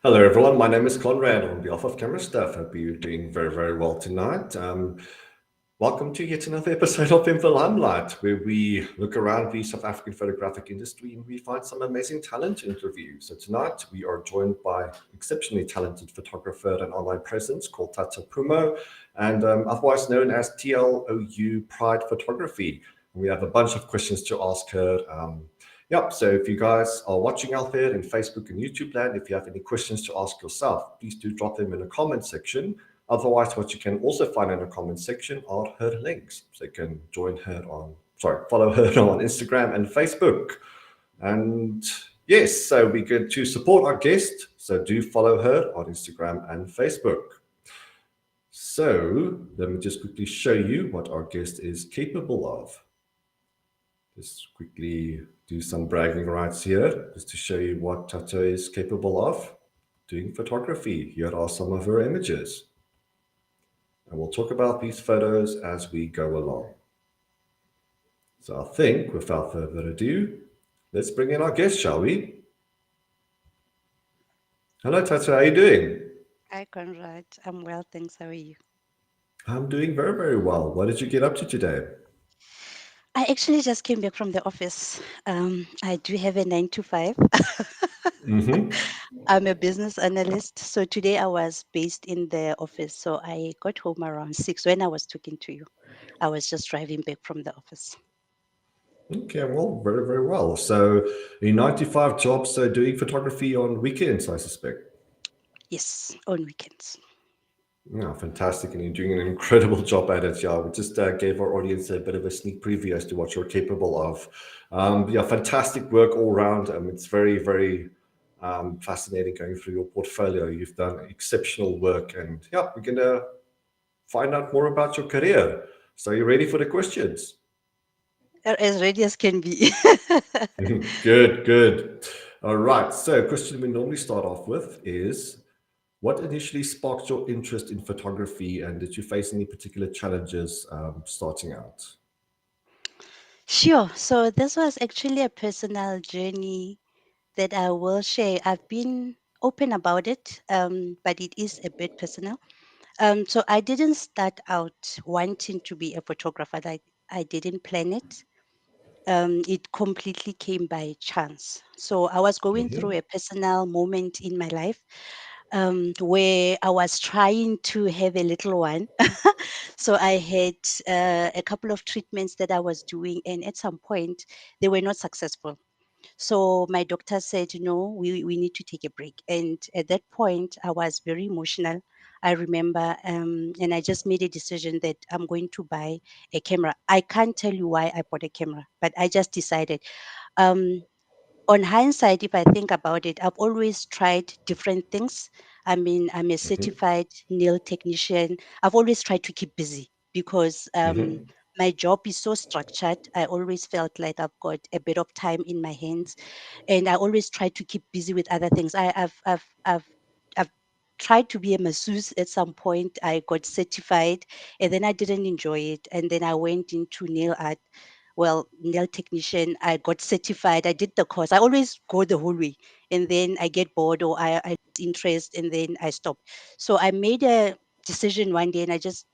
Hello, everyone. My name is Conrad on behalf of CameraStuff. Hope you're doing very, very well tonight. Welcome to yet another episode of Info Limelight, where we look around the South African photographic industry and we find some amazing talent to interview. So tonight we are joined by exceptionally talented photographer and online presence called Thato Phumo, and otherwise known as Tlou Pride Photography. And we have a bunch of questions to ask her. Yep. So if you guys are watching out there in Facebook and YouTube land, if you have any questions to ask yourself, please do drop them in the comment section. Otherwise, what you can also find in the comment section are her links. So you can follow her on Instagram and Facebook. And yes, so we're good to support our guest. So do follow her on Instagram and Facebook. So let me just quickly show you what our guest is capable of. Just quickly do some bragging rights here, just to show you what Thato is capable of doing photography. Here are some of her images. And we'll talk about these photos as we go along. So I think, without further ado, let's bring in our guest, shall we? Hello, Thato, how are you doing? Hi, Conrad. I'm well, thanks. How are you? I'm doing very, very well. What did you get up to today? I actually just came back from the office. I do have a 9 to 5. Mm-hmm. I'm a business analyst. So today I was based in the office. So I got home around 6 when I was talking to you. I was just driving back from the office. Okay, well, very, very well. So, a 95 job, so doing photography on weekends, I suspect. Yes, on weekends. Yeah, fantastic. And you're doing an incredible job at it. Yeah, we just gave our audience a bit of a sneak preview as to what you're capable of. Yeah, fantastic work all round. It's very, very fascinating going through your portfolio. You've done exceptional work. And yeah, we're going to find out more about your career. So, you ready for the questions? As ready as can be. Good, good. All right. So, question we normally start off with is, what initially sparked your interest in photography, and did you face any particular challenges starting out? Sure. So this was actually a personal journey that I will share. I've been open about it, but it is a bit personal. So I didn't start out wanting to be a photographer. Like I didn't plan it. It completely came by chance. So I was going through Hmm. a personal moment in my life where I was trying to have a little one. So I had a couple of treatments that I was doing, and at some point they were not successful. So my doctor said, no, we need to take a break. And at that point, I was very emotional. I remember, and I just made a decision that I'm going to buy a camera. I can't tell you why I bought a camera, but I just decided. Um, on hindsight, if I think about it, I've always tried different things. I mean, I'm a Hmm. certified nail technician. I've always tried to keep busy because Hmm. my job is so structured. I always felt like I've got a bit of time in my hands, and I always try to keep busy with other things. I've tried to be a masseuse at some point. I got certified, and then I didn't enjoy it, and then I went into nail art, well, nail technician. I got certified. I did the course. I always go the whole way, and then I get bored or I lose interest, and then I stop. So I made a decision one day, and I just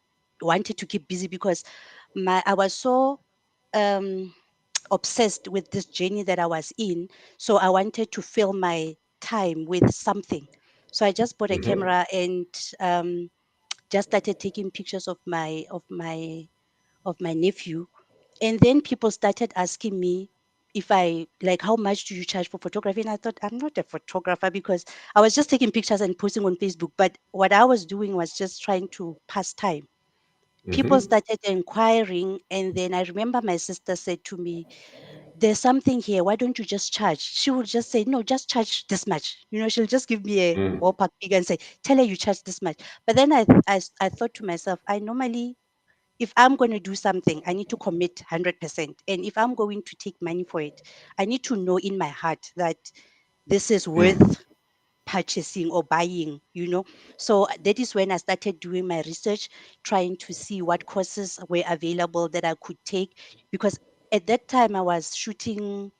wanted to keep busy because I was so um, obsessed with this journey that I was in. So I wanted to fill my time with something. So I just bought a Hmm. camera and um, just started taking pictures of my nephew, and then people started asking me if I like how much do you charge for photography, and I thought I'm not a photographer because I was just taking pictures and posting on Facebook, but what I was doing was just trying to pass time. People Hmm. started inquiring, and then I remember my sister said to me, there's something here, why don't you just charge? She would just say, no, just charge this much. She'll just give me a ballpark figure and say, tell her you charge this much. But then I thought to myself, I normally, if I'm going to do something, I need to commit 100%. And if I'm going to take money for it, I need to know in my heart that this is worth purchasing or buying. So that is when I started doing my research, trying to see what courses were available that I could take. Because at that time, I was shooting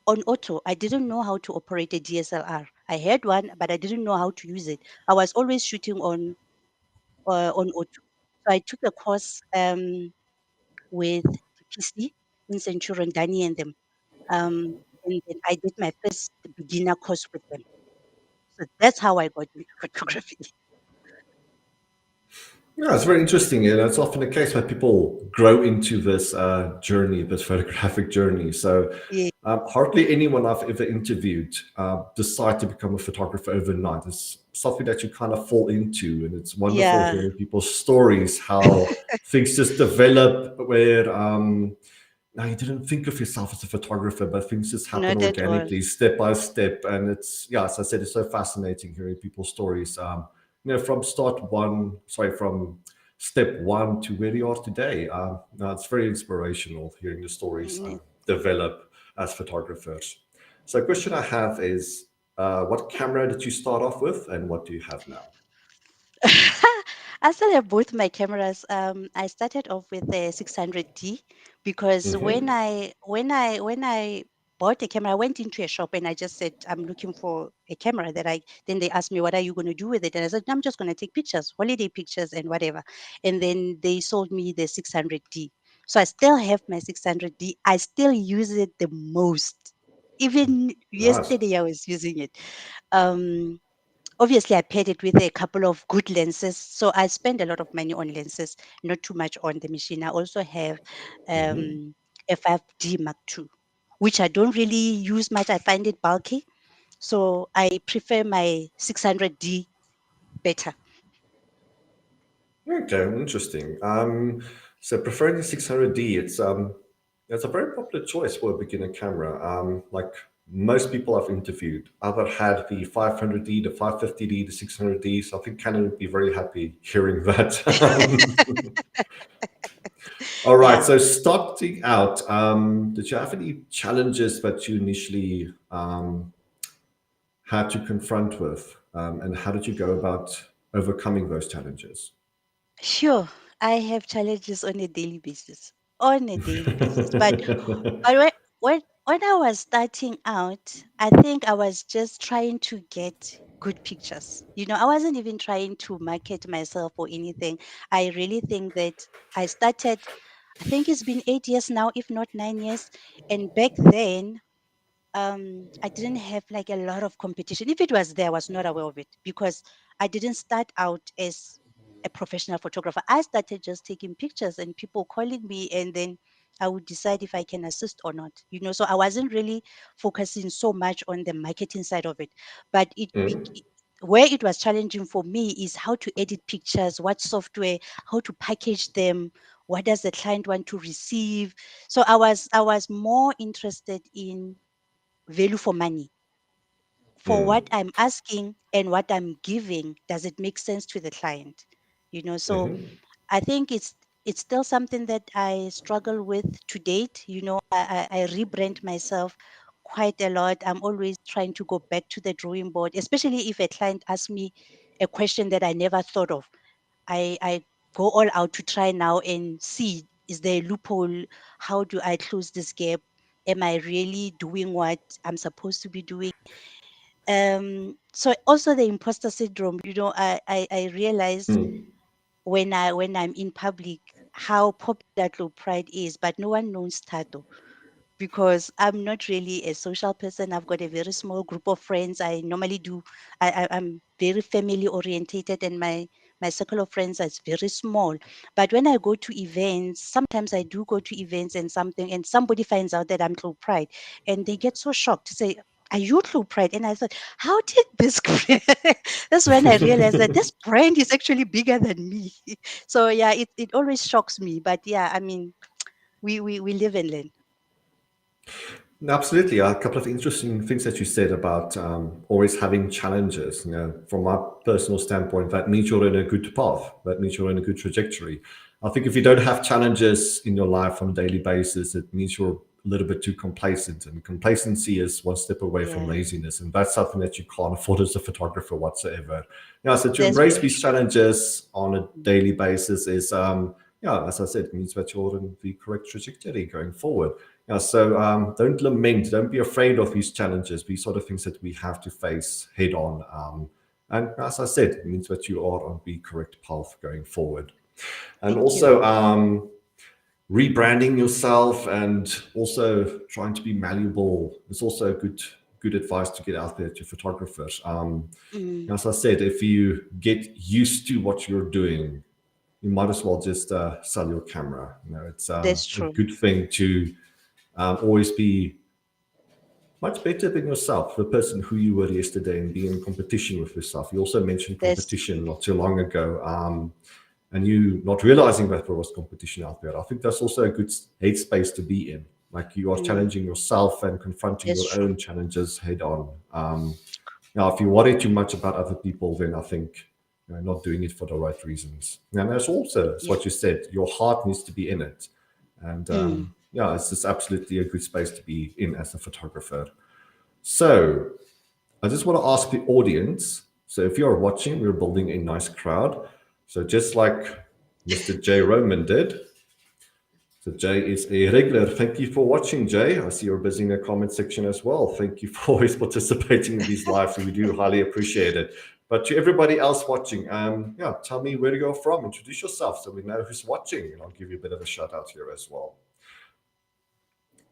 on auto. I didn't know how to operate a DSLR. I had one, but I didn't know how to use it. I was always shooting on auto. So I took a course with TPC in Centurion, Danny and them. And then I did my first beginner course with them. So that's how I got into photography. Yeah, it's very interesting, and it's often the case where people grow into this journey, this photographic journey. So, Yeah, hardly anyone I've ever interviewed decide to become a photographer overnight. It's something that you kind of fall into, and it's wonderful yeah, hearing people's stories, how things just develop. Where now you didn't think of yourself as a photographer, but things just happen not at all. organically, step by step. And it's, yeah, as I said, it's so fascinating hearing people's stories. From from step one to where you are today. No, it's very inspirational hearing the stories Mm. develop as photographers. So, a question I have is, what camera did you start off with, and what do you have now? I still have both my cameras. I started off with the 600D because Hmm. when I bought a camera, I went into a shop and I just said I'm looking for a camera that I. Then they asked me what are you going to do with it, and I said I'm just going to take pictures, holiday pictures and whatever. And then they sold me the 600D. So I still have my 600D. I still use it the most. Even Nice. yesterday I was using it. Um, Obviously, I paired it with a couple of good lenses. So I spend a lot of money on lenses, not too much on the machine. I also have Hmm. a 5D Mark II, which I don't really use much. I find it bulky. So I prefer my 600D better. Okay, interesting. So preferring the 600D, it's a very popular choice for a beginner camera. Like most people I've interviewed, either had the 500D, the 550D, the 600D. So I think Canon would be very happy hearing that. All right. Yeah. So starting out, did you have any challenges that you initially had to confront with, and how did you go about overcoming those challenges? Sure. I have challenges on a daily basis. On a daily basis. But when I was starting out, I think I was just trying to get good pictures. I wasn't even trying to market myself or anything. I really think that I started, I think it's been 8 years now, if not 9 years. And back then, I didn't have like a lot of competition. If it was there, I was not aware of it because I didn't start out as a professional photographer. I started just taking pictures and people calling me, and then I would decide if I can assist or not. So I wasn't really focusing so much on the marketing side of it. But where it was challenging for me is how to edit pictures, what software, how to package them, what does the client want to receive. So I was more interested in value for money, for what Mm. I'm asking and what I'm giving. Does it make sense to the client? So Mhm. I think it's still something that I struggle with to date. I rebrand myself quite a lot. I'm always trying to go back to the drawing board, especially if a client asks me a question that I never thought of. I go all out to try now and see, is there a loophole? How do I close this gap? Am I really doing what I'm supposed to be doing? So also the imposter syndrome. I realized Mm. when I'm in public how popular Tlou Pride is, but no one knows Thato because I'm not really a social person. I've got a very small group of friends. I normally do. I'm very family orientated, and my circle of friends is very small. But when I go to events, sometimes I do go to events and somebody finds out that I'm Tlou Pride, and they get so shocked to say, "Are you Tlou Pride?" And I thought, how did this? That's when I realized that this brand is actually bigger than me. So yeah, it always shocks me. But yeah, I mean, we live and learn. Absolutely. A couple of interesting things that you said about always having challenges. From my personal standpoint, that means you're in a good path. That means you're in a good trajectory. I think if you don't have challenges in your life on a daily basis, it means you're a little bit too complacent. And complacency is one step away from Yeah, laziness. And that's something that you can't afford as a photographer whatsoever. Yeah, so to that's embrace very these true. challenges on a Mm. daily basis is, yeah, as I said, it means that you're in the correct trajectory going forward. Yeah, so don't lament, don't be afraid of these challenges. These are the things that we have to face head on. And as I said, it means that you are on the correct path going forward. And Thank you. also rebranding yourself and also trying to be malleable is also good advice to get out there to photographers. Mm, As I said, if you get used to what you're doing, you might as well just sell your camera. It's that's a true. good thing to always be much better than yourself, the person who you were yesterday, and be in competition with yourself. You also mentioned That's competition not too long ago, and you not realizing that there was competition out there. I think that's also a good headspace to be in. Like you are mm, challenging yourself and confronting that's your true. own challenges head on. Now, if you worry too much about other people, then I think you're not doing it for the right reasons. And there's also, it's Yeah. what you said, your heart needs to be in it. And Mm, yeah, it's just absolutely a good space to be in as a photographer. So I just want to ask the audience. So if you're watching, we're building a nice crowd. So just like Mr. J. Roman did. So Jay is a regular. Thank you for watching, Jay. I see you're busy in the comment section as well. Thank you for always participating in these lives. We do highly appreciate it. But to everybody else watching, yeah, tell me where you're from. Introduce yourself so we know who's watching, and I'll give you a bit of a shout out here as well.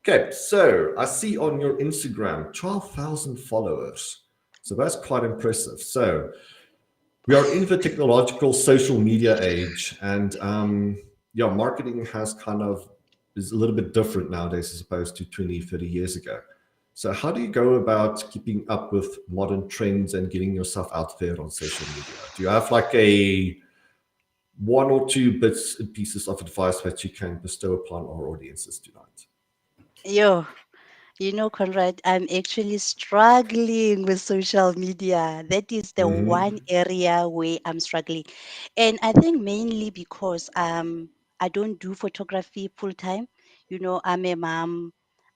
Okay, so I see on your Instagram 12,000 followers. So that's quite impressive. So we are in the technological social media age, and yeah, marketing has kind of is a little bit different nowadays as opposed to 20, 30 years ago. So how do you go about keeping up with modern trends and getting yourself out there on social media? Do you have like a one or two bits and pieces of advice that you can bestow upon our audiences tonight? yo, Conrad, I'm actually struggling with social media. That is the one Mm-hmm. area where I'm struggling. And I think mainly because I don't do photography full time. I'm a mom,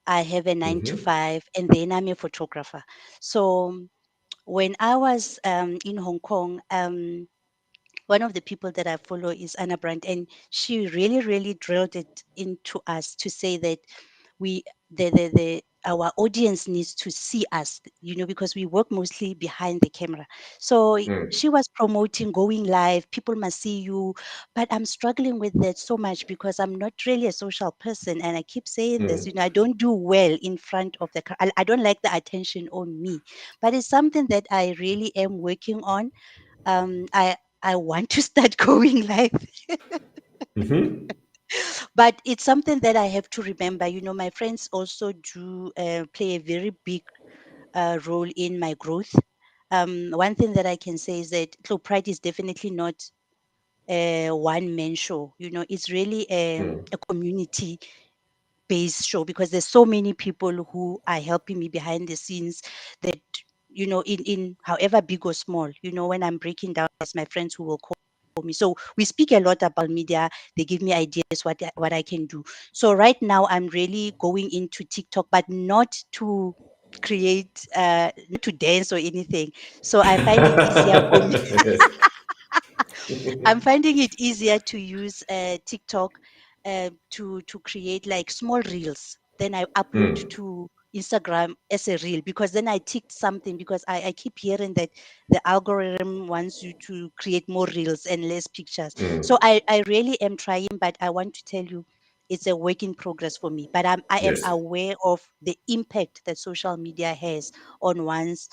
I have a nine to Mm-hmm. five, and then I'm a photographer. So when I was in Hong Kong, one of the people that I follow is Ana Brandt, and she really, really drilled it into us to say that we the our audience needs to see us, because we work mostly behind the camera. So Mm, she was promoting going live, people must see you, but I'm struggling with that so much because I'm not really a social person, and I keep saying this, mm, I don't do well in front of the I don't like the attention on me, but it's something that I really am working on. I want to start going live, mm-hmm. but it's something that I have to remember. My friends also do play a very big role in my growth. One thing that I can say is that Tlou Pride is definitely not a one man show. It's really Mm, a community based show because there's so many people who are helping me behind the scenes that in however big or small, when I'm breaking down, as my friends who will call me. So we speak a lot about media. They give me ideas what I can do. So right now I'm really going into TikTok, but not to create not to dance or anything. So I find it easier for me. yes. I'm finding it easier to use TikTok to create like small reels. Then I upload Mm, to Instagram as a reel because then I ticked something because I keep hearing that the algorithm wants you to create more reels and less pictures. mm, So I really am trying, but I want to tell you it's a work in progress for me. But I am yes. aware of the impact that social media has on one's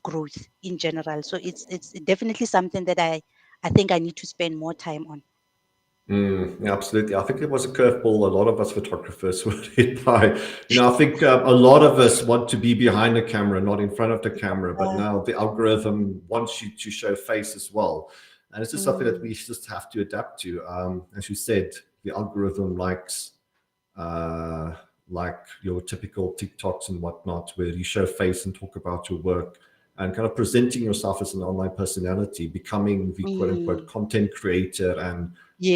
growth in general. So it's definitely something that I think I need to spend more time on. Yeah, absolutely. I think it was a curveball. A lot of us photographers were hit by. I think a lot of us want to be behind the camera, not in front of the camera. But Uh, now the algorithm wants you to show face as well, and it's just something that mm, we just have to adapt to. As you said, the algorithm uh, like your typical TikToks and whatnot, where you show face and talk about your work and kind of presenting yourself as an online personality, becoming the quote unquote mm, content creator and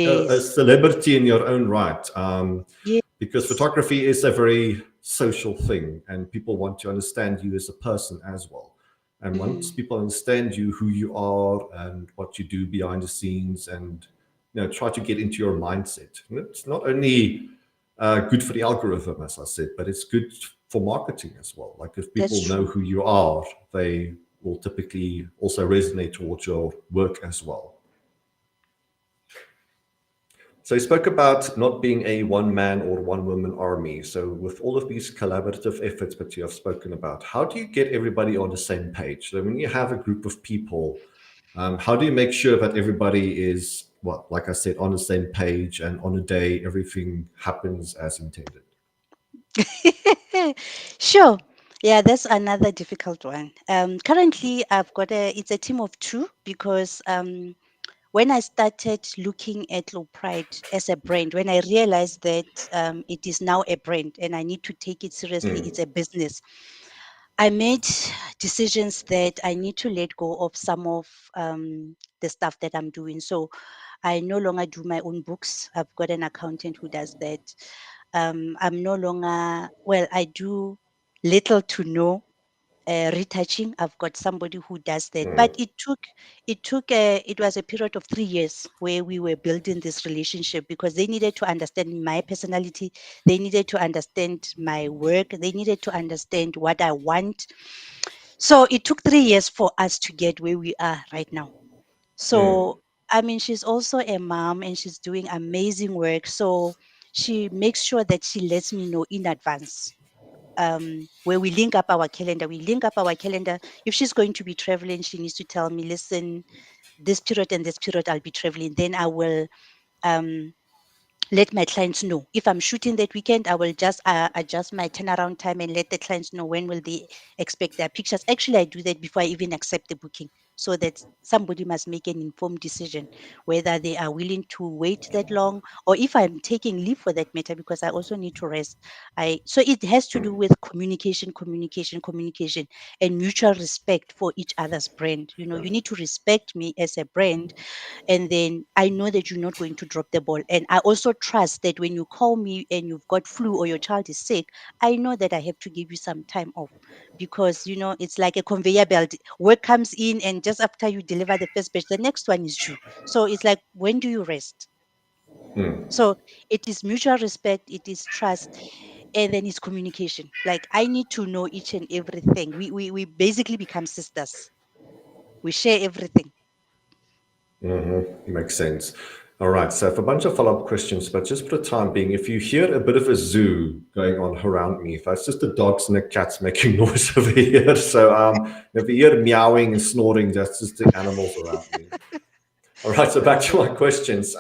a yes, celebrity in your own right. Because yes, photography is a very social thing and people want to understand you as a person as well. And once mm, people understand you, who you are and what you do behind the scenes, and try to get into your mindset. And it's not only good for the algorithm, as I said, but it's good for marketing as well. Like if That's people know true. who you are, they will typically also resonate towards your work as well. So you spoke about not being a one man or one woman army. So with all of these collaborative efforts that you have spoken about, how do you get everybody on the same page? So when you have a group of people, how do you make sure that everybody is, well, like I said, on the same page, and on a day everything happens as intended? Sure. Yeah, that's another difficult one. Currently, it's a team of two because when I started looking at Tlou Pride as a brand, when I realized that it is now a brand and I need to take it seriously, it's a business. I made decisions that I need to let go of some of the stuff that I'm doing. So I no longer do my own books. I've got an accountant who does that. I'm no longer, well, I do little to no retouching. I've got somebody who does that. But it was a period of 3 years where we were building this relationship because they needed to understand my personality. They needed to understand my work. They needed to understand what I want. So it took 3 years for us to get where we are right now. So, I mean, she's also a mom and she's doing amazing work. So she makes sure that she lets me know in advance where we link up our calendar. We link up our calendar. If she's going to be traveling, she needs to tell me, listen, this period and this period I'll be traveling. Then I will um, let my clients know. If I'm shooting that weekend, I will just adjust my turnaround time and let the clients know when will they expect their pictures. Actually, I do that before I even accept the booking, so that somebody must make an informed decision whether they are willing to wait that long, or if I'm taking leave for that matter, because I also need to rest. So it has to do with communication, communication, communication, and mutual respect for each other's brand. You know, you need to respect me as a brand, and then I know that you're not going to drop the ball. And I also trust that when you call me and you've got flu or your child is sick, I know that I have to give you some time off, because it's like a conveyor belt. Work comes in, and just after you deliver the first batch, the next one is due. So it's like, when do you rest? So it is mutual respect, it is trust, and then it's communication. Like, I need to know each and everything. We basically become sisters. We share everything. Makes sense. All right, so I have a bunch of follow-up questions, but just for the time being, if you hear a bit of a zoo going on around me, that's just the dogs and the cats making noise over here. So if you hear meowing and snoring, that's just the animals around me. All right, so back to my questions.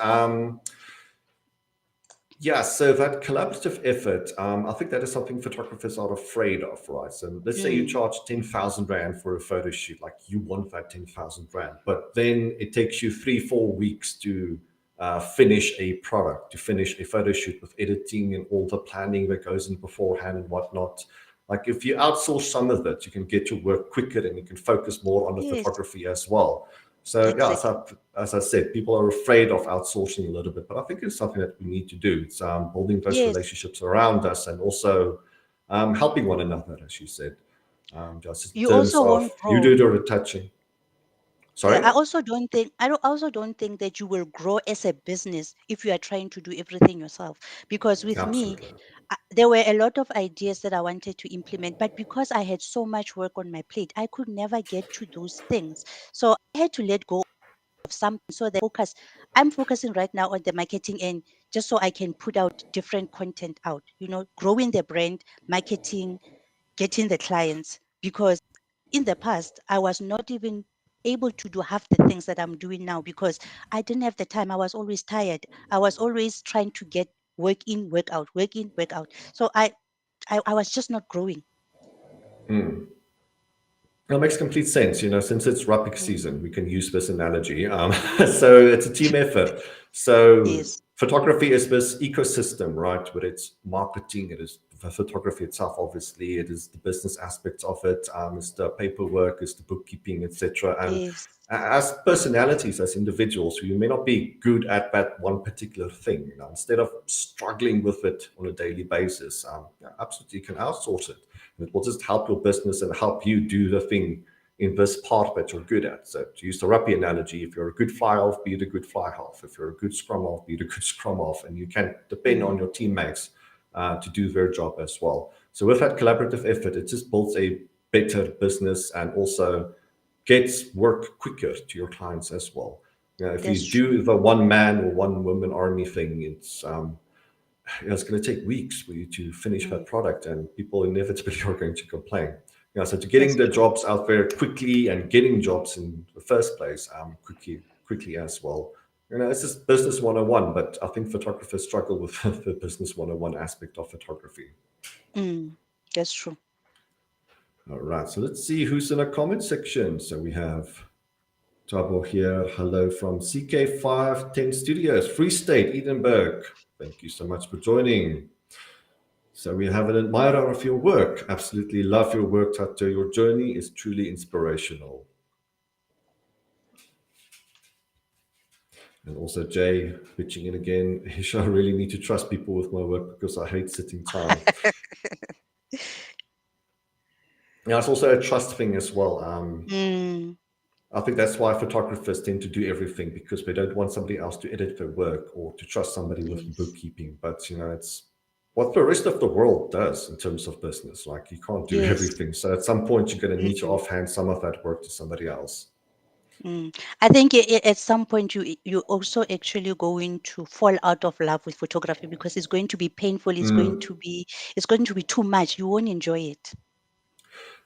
Yeah, so that collaborative effort, I think that is something photographers are afraid of, right? So let's say you Mm, charge 10,000 Rand for a photo shoot, like you want that 10,000 Rand, but then it takes you 3-4 weeks to finish a product, to finish a photo shoot with editing and all the planning that goes in beforehand and whatnot. Like if you outsource some of it, you can get your work quicker and you can focus more on the yes, photography as well. So yeah, exactly. as I said, people are afraid of outsourcing a little bit, but I think it's something that we need to do. It's building those Yes. relationships around us, and also helping one another, as you said, just in You terms also of won't you grow. do the retouching. Yeah, Sorry. I also don't think that you will grow as a business if you are trying to do everything yourself. Because with me, Absolutely. there were a lot of ideas that I wanted to implement, but because I had so much work on my plate, I could never get to those things. So I had to let go of something so that I'm focusing right now on the marketing end, just so I can put out different content out, growing the brand, marketing, getting the clients. Because in the past, I was not even able to do half the things that I'm doing now because I didn't have the time. I was always tired. I was always trying to get work in, work out, work in, work out. So I was just not growing. That makes complete sense. Since it's Rapid Mm, season, we can use this analogy. So it's a team effort. So yes, photography is this ecosystem, right? With its marketing, it is the photography itself, obviously, it is the business aspects of it, it's the paperwork, it's the bookkeeping, etc. And yes, as personalities, as individuals, we may not be good at that one particular thing. Instead of struggling with it on a daily basis, yeah, absolutely, you can outsource it. And it will just help your business and help you do the thing in this part that you're good at. So to use the rugby analogy, if you're a good fly half, be the good fly half. If you're a good scrum half, be the good scrum half. And you can depend on mm, your teammates to do their job as well. So with that collaborative effort, it just builds a better business and also gets work quicker to your clients as well. If That's you true. do the one man or one woman army thing, it's going to take weeks for you to finish that Mm, product, and people inevitably are going to complain. So to that's getting the true. jobs out there quickly and getting jobs in the first place quickly as well. It's just business 101, but I think photographers struggle with the business 101 aspect of photography. Mm, that's true. All right, so let's see who's in the comment section. So we have Tabo here. Hello from CK510 Studios, Free State, Edinburgh. Thank you so much for joining. So we have an admirer of your work. Absolutely love your work, Thato. Your journey is truly inspirational. And also Jay pitching in again. Hisha, I really need to trust people with my work because I hate sitting time. Yeah, it's also a trust thing as well. Mm, I think that's why photographers tend to do everything, because they don't want somebody else to edit their work or to trust somebody with yes. bookkeeping. But it's what the rest of the world does in terms of business. Like, you can't do Yes. everything. So at some point you're going to need to Mm, offhand some of that work to somebody else. mm. I think at some point you also actually going to fall out of love with photography because it's going to be painful. It's going to be too much. You won't enjoy it.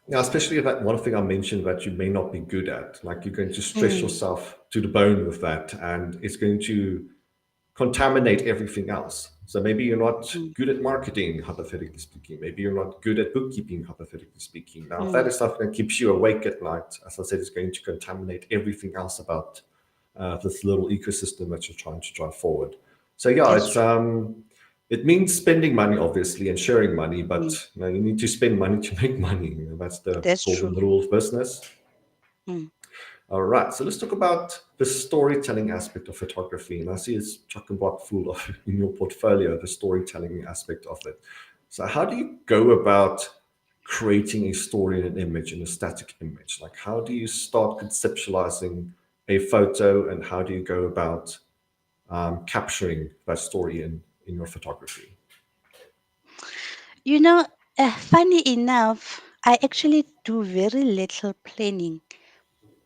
Yeah, especially that one thing I mentioned that you may not be good at. Like, you're going to stress Mm, yourself to the bone with that, and it's going to contaminate everything else. So maybe you're not mm, good at marketing, hypothetically speaking. Maybe you're not good at bookkeeping, hypothetically speaking. Now, if that mm. is something that keeps you awake at night, as I said, it's going to contaminate everything else about this little ecosystem that you're trying to drive forward. So yeah, That's true. it means spending money, obviously, and sharing money, but Mm, you need to spend money to make money. That's the that's golden true. rule of business. Mm, All right, so let's talk about the storytelling aspect of photography. And I see it's chock and block full of in your portfolio, the storytelling aspect of it. So how do you go about creating a story in an image, in a static image? Like, how do you start conceptualizing a photo, and how do you go about capturing that story in your photography? You know, funny enough, I actually do very little planning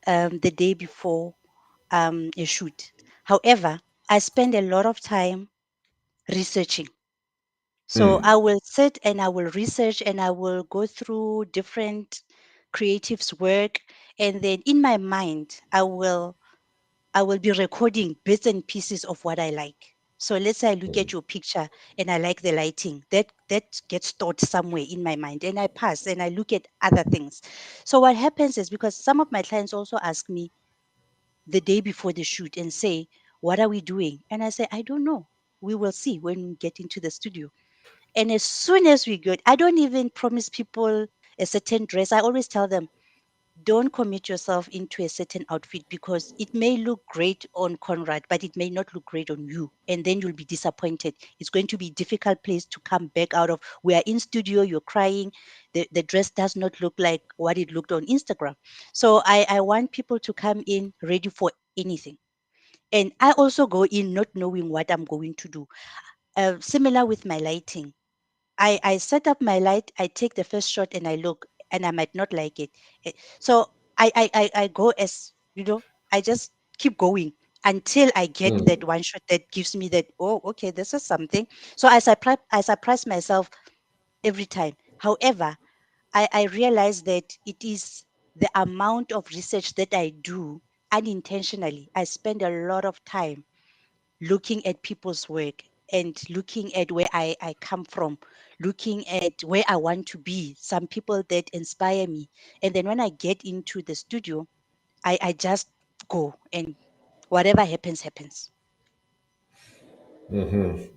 the day before a shoot. However, I spend a lot of time researching. So Hmm. I will sit and I will research and I will go through different creatives' work, and then in my mind, I will be recording bits and pieces of what I like. So let's say I look at your picture and I like the lighting. That gets stored somewhere in my mind, and I pass and I look at other things. So what happens is, because some of my clients also ask me the day before the shoot and say, "What are we doing?" And I say, "I don't know. We will see when we get into the studio." And as soon as we go, I don't even promise people a certain dress. I always tell them, don't commit yourself into a certain outfit because it may look great on Conrad, but it may not look great on you. And then you'll be disappointed. It's going to be a difficult place to come back out of. We are in studio, you're crying. The dress does not look like what it looked on Instagram. So I want people to come in ready for anything. And I also go in not knowing what I'm going to do. Similar with my lighting. I set up my light, I take the first shot and I look, and I might not like it. So I go, as I just keep going until I get that one shot that gives me that, oh, okay, this is something. So I surprise myself every time. However, I realize that it is the amount of research that I do unintentionally. I spend a lot of time looking at people's work and looking at where I come from, looking at where I want to be, some people that inspire me. And then when I get into the studio, I just go, and whatever happens, happens.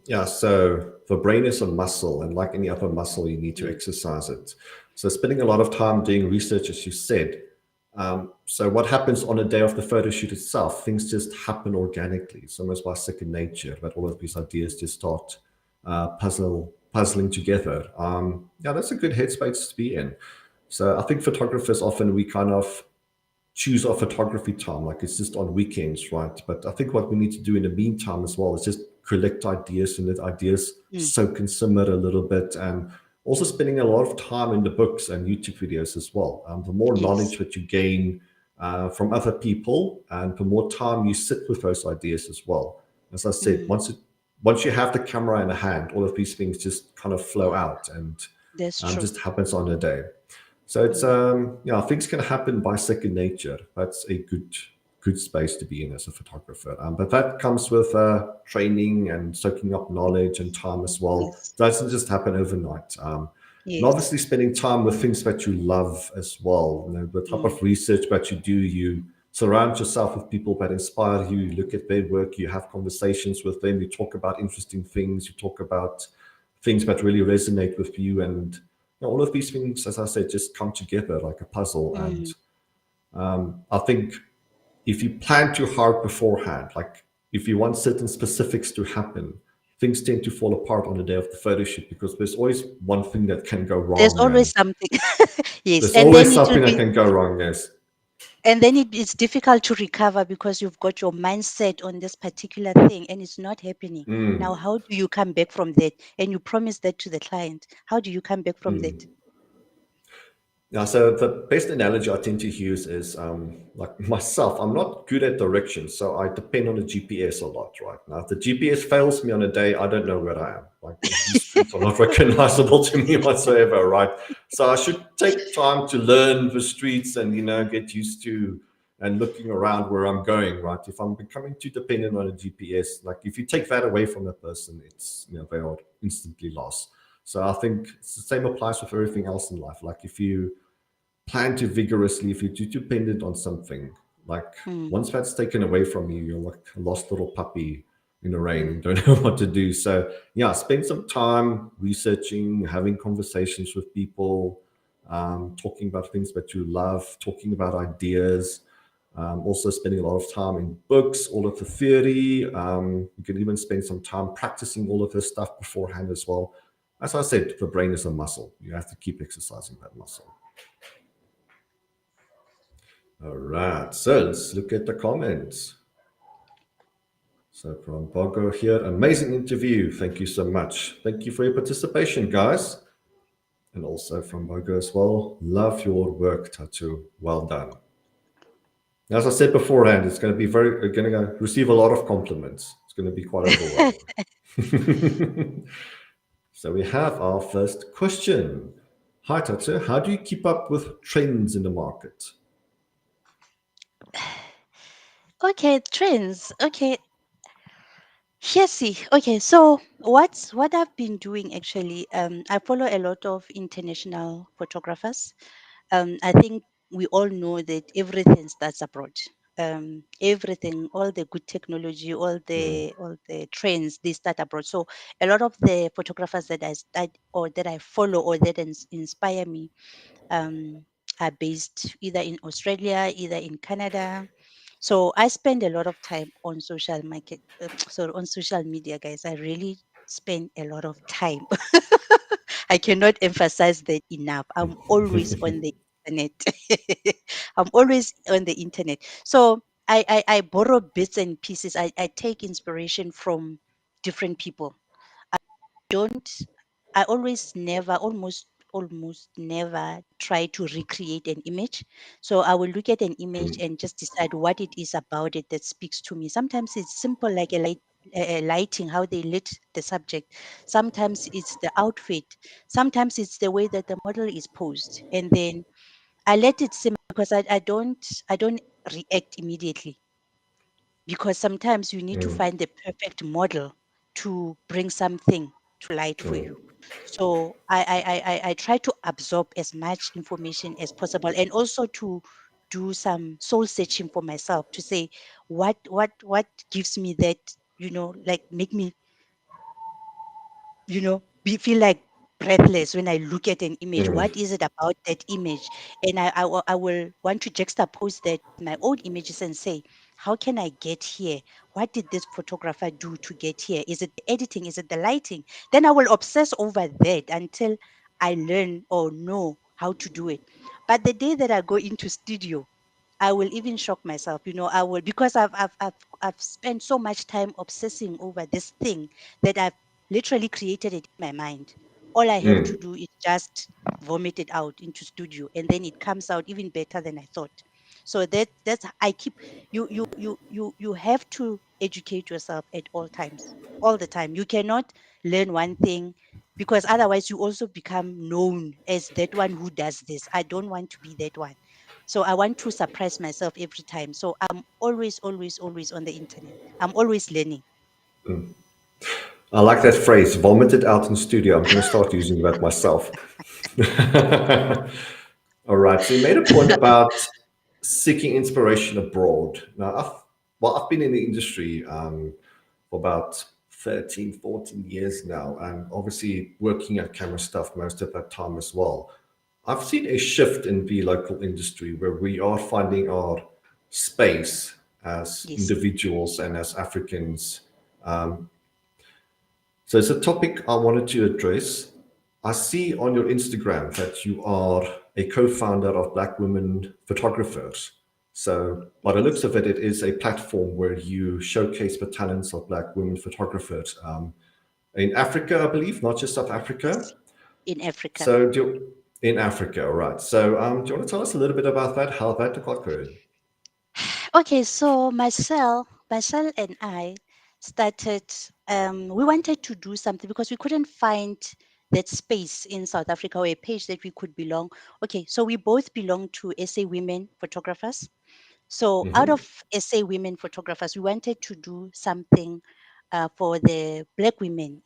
Yeah, so the brain is a muscle, and like any other muscle, you need to Mm, exercise it. So spending a lot of time doing research, as you said. So what happens on a day of the photo shoot itself? Things just happen organically. It's almost by second nature that all of these ideas just start puzzling together. Yeah, that's a good headspace to be in. So I think photographers often, we kind of choose our photography time, like it's just on weekends, right? But I think what we need to do in the meantime as well is just collect ideas and let ideas Mm. soak and simmer a little bit, and also spending a lot of time in the books and YouTube videos as well. The more Yes. knowledge that you gain from other people, and the more time you sit with those ideas as well. As I said, Mm. once you have the camera in the hand, all of these things just kind of flow out and That's true. just happens on a day. So it's Mm. yeah, things can happen by second nature. That's a good space to be in as a photographer. But that comes with training and soaking up knowledge and time as well. Yes. Doesn't just happen overnight. And Yes. obviously spending time with things that you love as well. You know, the type Mm. of research that you do, you surround yourself with people that inspire you. You look at their work, you have conversations with them, you talk about interesting things, you talk about things that really resonate with you, and all of these things, as I said, just come together like a puzzle. And Mm. I think if you plan too hard beforehand, like if you want certain specifics to happen, things tend to fall apart on the day of the photo shoot because there's always one thing that can go There's wrong, always and something. Yes. there's always something that can go wrong. Yes. And then it's difficult to recover because you've got your mindset on this particular thing and it's not happening. Now, how do you come back from that? And you promise that to the client. How do you come back from that? Yeah, so the best analogy I tend to use is like myself. I'm not good at directions, so I depend on the GPS a lot. Right now, if the GPS fails me on a day, I don't know where I am. Like these streets are not recognizable to me whatsoever. Right, so I should take time to learn the streets and get used to and looking around where I'm going. Right, if I'm becoming too dependent on a GPS, like if you take that away from the person, it's they are instantly lost. So I think it's the same applies with everything else in life. Like if you plan too vigorously, if you're too dependent on something, like Mm. once that's taken away from you, you're like a lost little puppy in the rain, Mm. you don't know what to do. So yeah, spend some time researching, having conversations with people, talking about things that you love, talking about ideas. Also spending a lot of time in books, all of the theory. You can even spend some time practicing all of this stuff beforehand as well. As I said, the brain is a muscle. You have to keep exercising that muscle. All right, so let's look at the comments. So from Bogo here, amazing interview. Thank you so much. Thank you for your participation, guys. And also from Bogo as well, love your work, Thato. Well done. As I said beforehand, it's going to be going to receive a lot of compliments. It's going to be quite overwhelming. So we have our first question. Hi, Thato. How do you keep up with trends in the market? Okay, trends. Okay, yes, see. Okay, so what I've been doing actually, I follow a lot of international photographers. I think we all know that everything starts abroad. Everything, all the good technology, all the trends, they start abroad. So a lot of the photographers that I start or that I follow or that inspire me um, are based either in Australia, either in Canada. So I spend a lot of time on social market, so on social media, guys. I really spend a lot of time. I cannot emphasize that enough. I'm always on the internet. I'm always on the internet. So I borrow bits and pieces. I take inspiration from different people. Don't I always never almost never try to recreate an image. So I will look at an image and just decide what it is about it that speaks to me. Sometimes it's simple like a lighting, how they lit the subject. Sometimes it's the outfit. Sometimes it's the way that the model is posed. And then I let it simmer because I don't react immediately because sometimes you need to find the perfect model to bring something to light for you. So I try to absorb as much information as possible and also to do some soul searching for myself to say what gives me that, like make me, feel like breathless when I look at an image. What is it about that image? And I will want to juxtapose that with my own images and say, how can I get here? What did this photographer do to get here? Is it the editing? Is it the lighting? Then I will obsess over that until I learn or know how to do it. But the day that I go into studio, I will even shock myself, I will, because I've spent so much time obsessing over this thing that I've literally created it in my mind. All I have to do is just vomit it out into studio, and then it comes out even better than I thought. So that's I keep you have to educate yourself at all times, all the time. You cannot learn one thing, because otherwise you also become known as that one who does this. I don't want to be that one. So I want to surprise myself every time. So I'm always, always, always on the internet. I'm always learning. I like that phrase, vomited out in studio. I'm going to start using that myself. All right. So you made a point about seeking inspiration abroad. Now, I've been in the industry for about 13, 14 years now, and obviously working at CameraStuff most of that time as well. I've seen a shift in the local industry where we are finding our space as Yes, individuals and as Africans. So it's a topic I wanted to address. I see on your Instagram that you are a co-founder of Black Women Photographers. So by the looks yes, of it, it is a platform where you showcase the talents of Black women photographers in Africa, I believe, not just South Africa. yes. In Africa. So in Africa, all right. So do you want to tell us a little bit about that, how that occurred? Okay, so Marcel and I started, we wanted to do something because we couldn't find that space in South Africa or a page that we could belong. Okay, so we both belong to SA Women Photographers. So out Mm-hmm. of SA Women Photographers, we wanted to do something for the Black women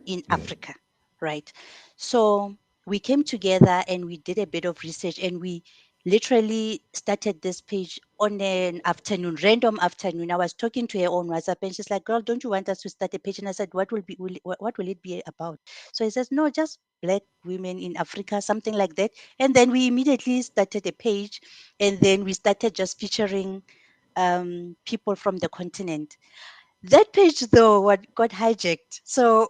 in Africa, right? So we came together and we did a bit of research, and we literally started this page on an afternoon, random afternoon. I was talking to her on WhatsApp, and she's like, "Girl, don't you want us to start a page?" And I said, what will it be about?" So he says, "No, just Black women in Africa, something like that." And then we immediately started a page, and then we started just featuring people from the continent. That page, though, what got hijacked. So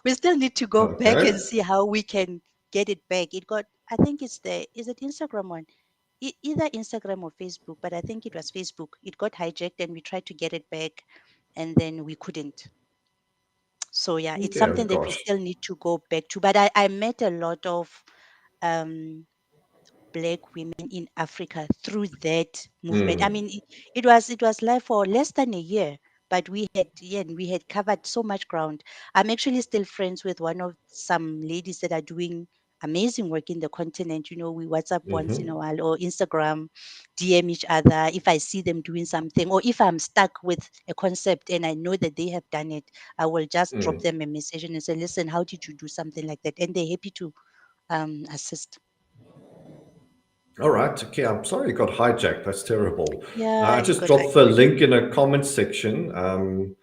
we still need to go back and Okay. see how we can get it back. It got, I think it's is it Instagram one? Either Instagram or Facebook, but I think it was Facebook. It got hijacked and we tried to get it back, and then we couldn't. So yeah, it's Yeah, something that we gosh. still need to go back to. But I met a lot of um Black women in Africa through that movement. I mean, it was live for less than a year, but we had covered so much ground. I'm actually still friends with one of some ladies that are doing amazing work in the continent. We WhatsApp once in a while or Instagram, DM each other if I see them doing something, or if I'm stuck with a concept and I know that they have done it, I will just drop them a message and say, "Listen, how did you do something like that?" And they're happy to assist. All right. Okay. I'm sorry it got hijacked. That's terrible. Yeah, I it just got dropped the hijacked. link in a comment section.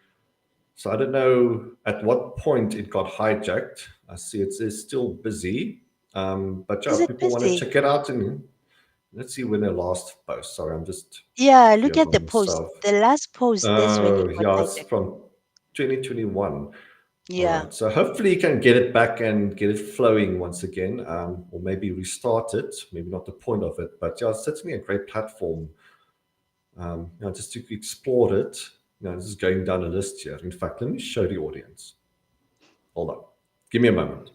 So I don't know at what point it got hijacked. I see it's still busy. But yeah, Is it people want to busy? check it out. And let's see when their last post. Sorry, I'm just Yeah, look here at by the post. myself. The last post, that's when it Oh, got yeah, it's hijacked. from 2021. All Yeah. right. So hopefully you can get it back and get it flowing once again, or maybe restart it. Maybe not the point of it, but yeah, it's certainly a great platform. Just to explore it. This is going down a list here. In fact, let me show the audience. Hold on. Give me a moment.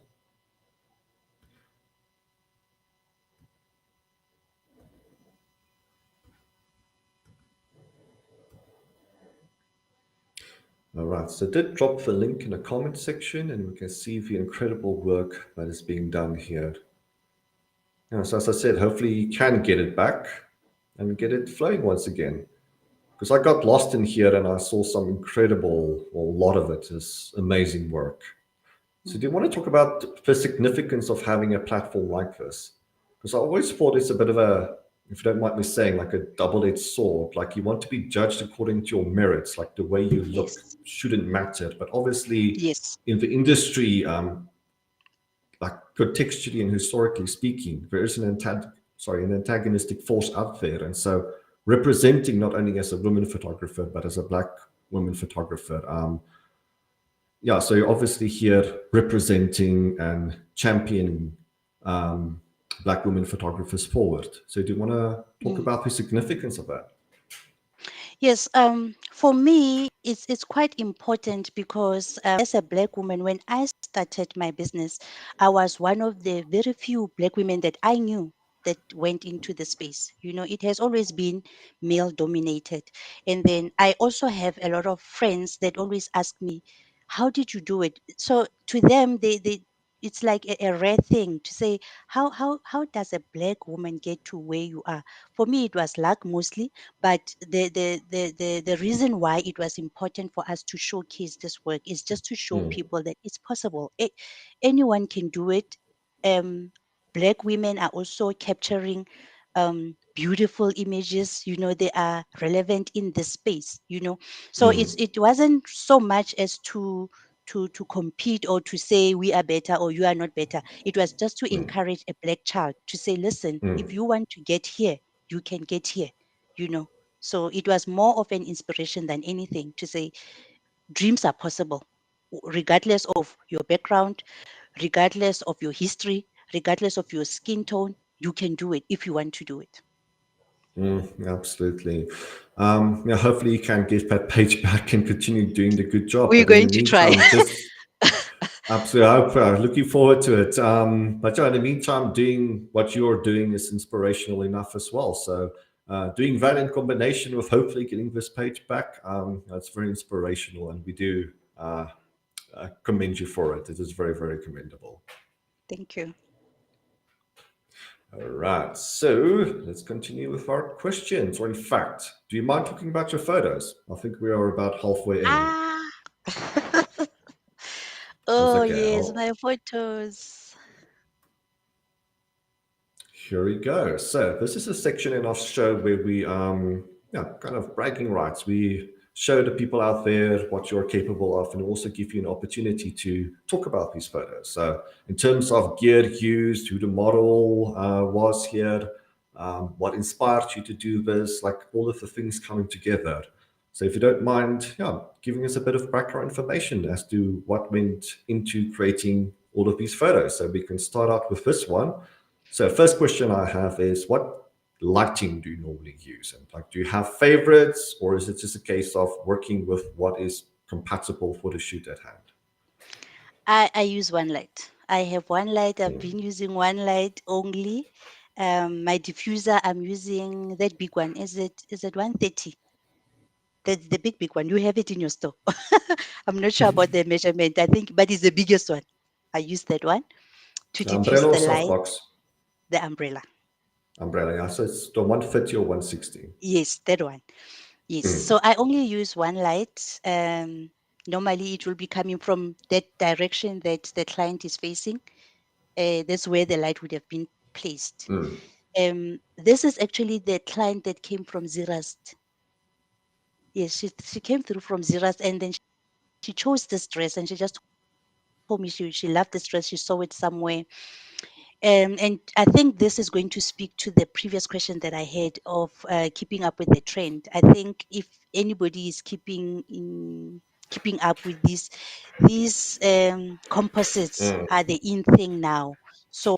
All right. So I did drop the link in the comment section, and we can see the incredible work that is being done here. So as I said, hopefully you can get it back and get it flowing once again. Because I got lost in here and I saw some incredible, well, a lot of it is amazing work. So do you Mhm. want to talk about the significance of having a platform like this? Because I always thought it's a bit of a, if you don't mind me saying, like a double-edged sword. Like you want to be judged according to your merits, like the way you look Yes. shouldn't matter. But obviously, Yes. in the industry, like contextually and historically speaking, there is an antagonistic force out there, and so representing not only as a woman photographer but as a Black woman photographer. So you're obviously here representing and championing Black women photographers forward. So do you want to talk Mm. about the significance of that? Yes, for me, it's quite important because as a Black woman, when I started my business, I was one of the very few Black women that I knew that went into the space. You know, it has always been male dominated. And then I also have a lot of friends that always ask me, how did you do it? So to them, they it's like a rare thing to say, how does a Black woman get to where you are? For me, it was luck mostly, but the reason why it was important for us to showcase this work is just to show Mm, people that it's possible. Anyone can do it. Um, Black women are also capturing beautiful images. You know, they are relevant in this space. You know, so mm, it wasn't so much as to compete or to say we are better or you are not better. It was just to mm, encourage a Black child to say, listen, if mm, you want to get here, you can get here, you know. So it was more of an inspiration than anything to say dreams are possible, regardless of your background, regardless of your history, regardless of your skin tone. You can do it if you want to do it. absolutely. Yeah, hopefully you can get that page back and continue doing the good job. We're But in the going to try. meantime, just absolutely, I hope, looking forward to it. But yeah, in the meantime, doing what you're doing is inspirational enough as well. So doing that in combination with hopefully getting this page back, that's very inspirational, and we do commend you for it. It is very, very commendable. Thank you. All right, so let's continue with our questions. Or in fact, do you mind talking about your photos? I think we are about halfway in. Ah. It's Oh okay. yes, my photos. Here we go. So this is a section in our show where we, yeah, kind of bragging rights. We show the people out there what you're capable of, and also give you an opportunity to talk about these photos. So in terms of gear used, who the model was here, what inspired you to do this, like all of the things coming together. So if you don't mind, yeah, giving us a bit of background information as to what went into creating all of these photos. So we can start out with this one. So first question I have is, what lighting do you normally use? And like, do you have favorites, or is it just a case of working with what is compatible for the shoot at hand? I use one light. I have one light. I've been using one light only. My diffuser, I'm using that big one. Is it 130? The big one. You have it in your store. I'm not sure about the measurement. I think, but it's the biggest one. I use that one to The diffuse umbrella or the light, softbox? the umbrella. Umbrella, yeah. So it's the 130 or 160. Yes, that one. Yes. So I only use one light. Normally, it will be coming from that direction that the client is facing. That's where the light would have been placed. This is actually the client that came from Zirast. Yes, she came through from Zirast, and then she chose this dress, and she just told me she loved this dress. She saw it somewhere. And I think this is going to speak to the previous question that I had of keeping up with the trend. I think if anybody is keeping up with these composites are the in thing now. So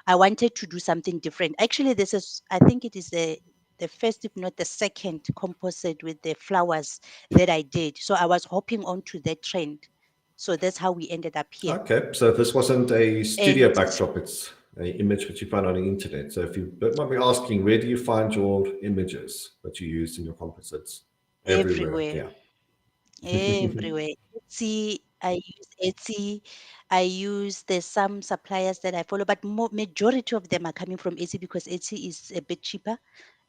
I wanted to do something different. Actually, this is, I think it is the first, if not the second, composite with the flowers that I did. So I was hopping onto that trend. So that's how we ended up here. Okay, so this wasn't a And studio backdrop, it's an image that you found on the internet. So if you don't mind me asking, where do you find your images that you use in your composites? Everywhere, everywhere, yeah. everywhere. Etsy, I use Etsy. I use, there's some suppliers that I follow, but majority of them are coming from Etsy because Etsy is a bit cheaper.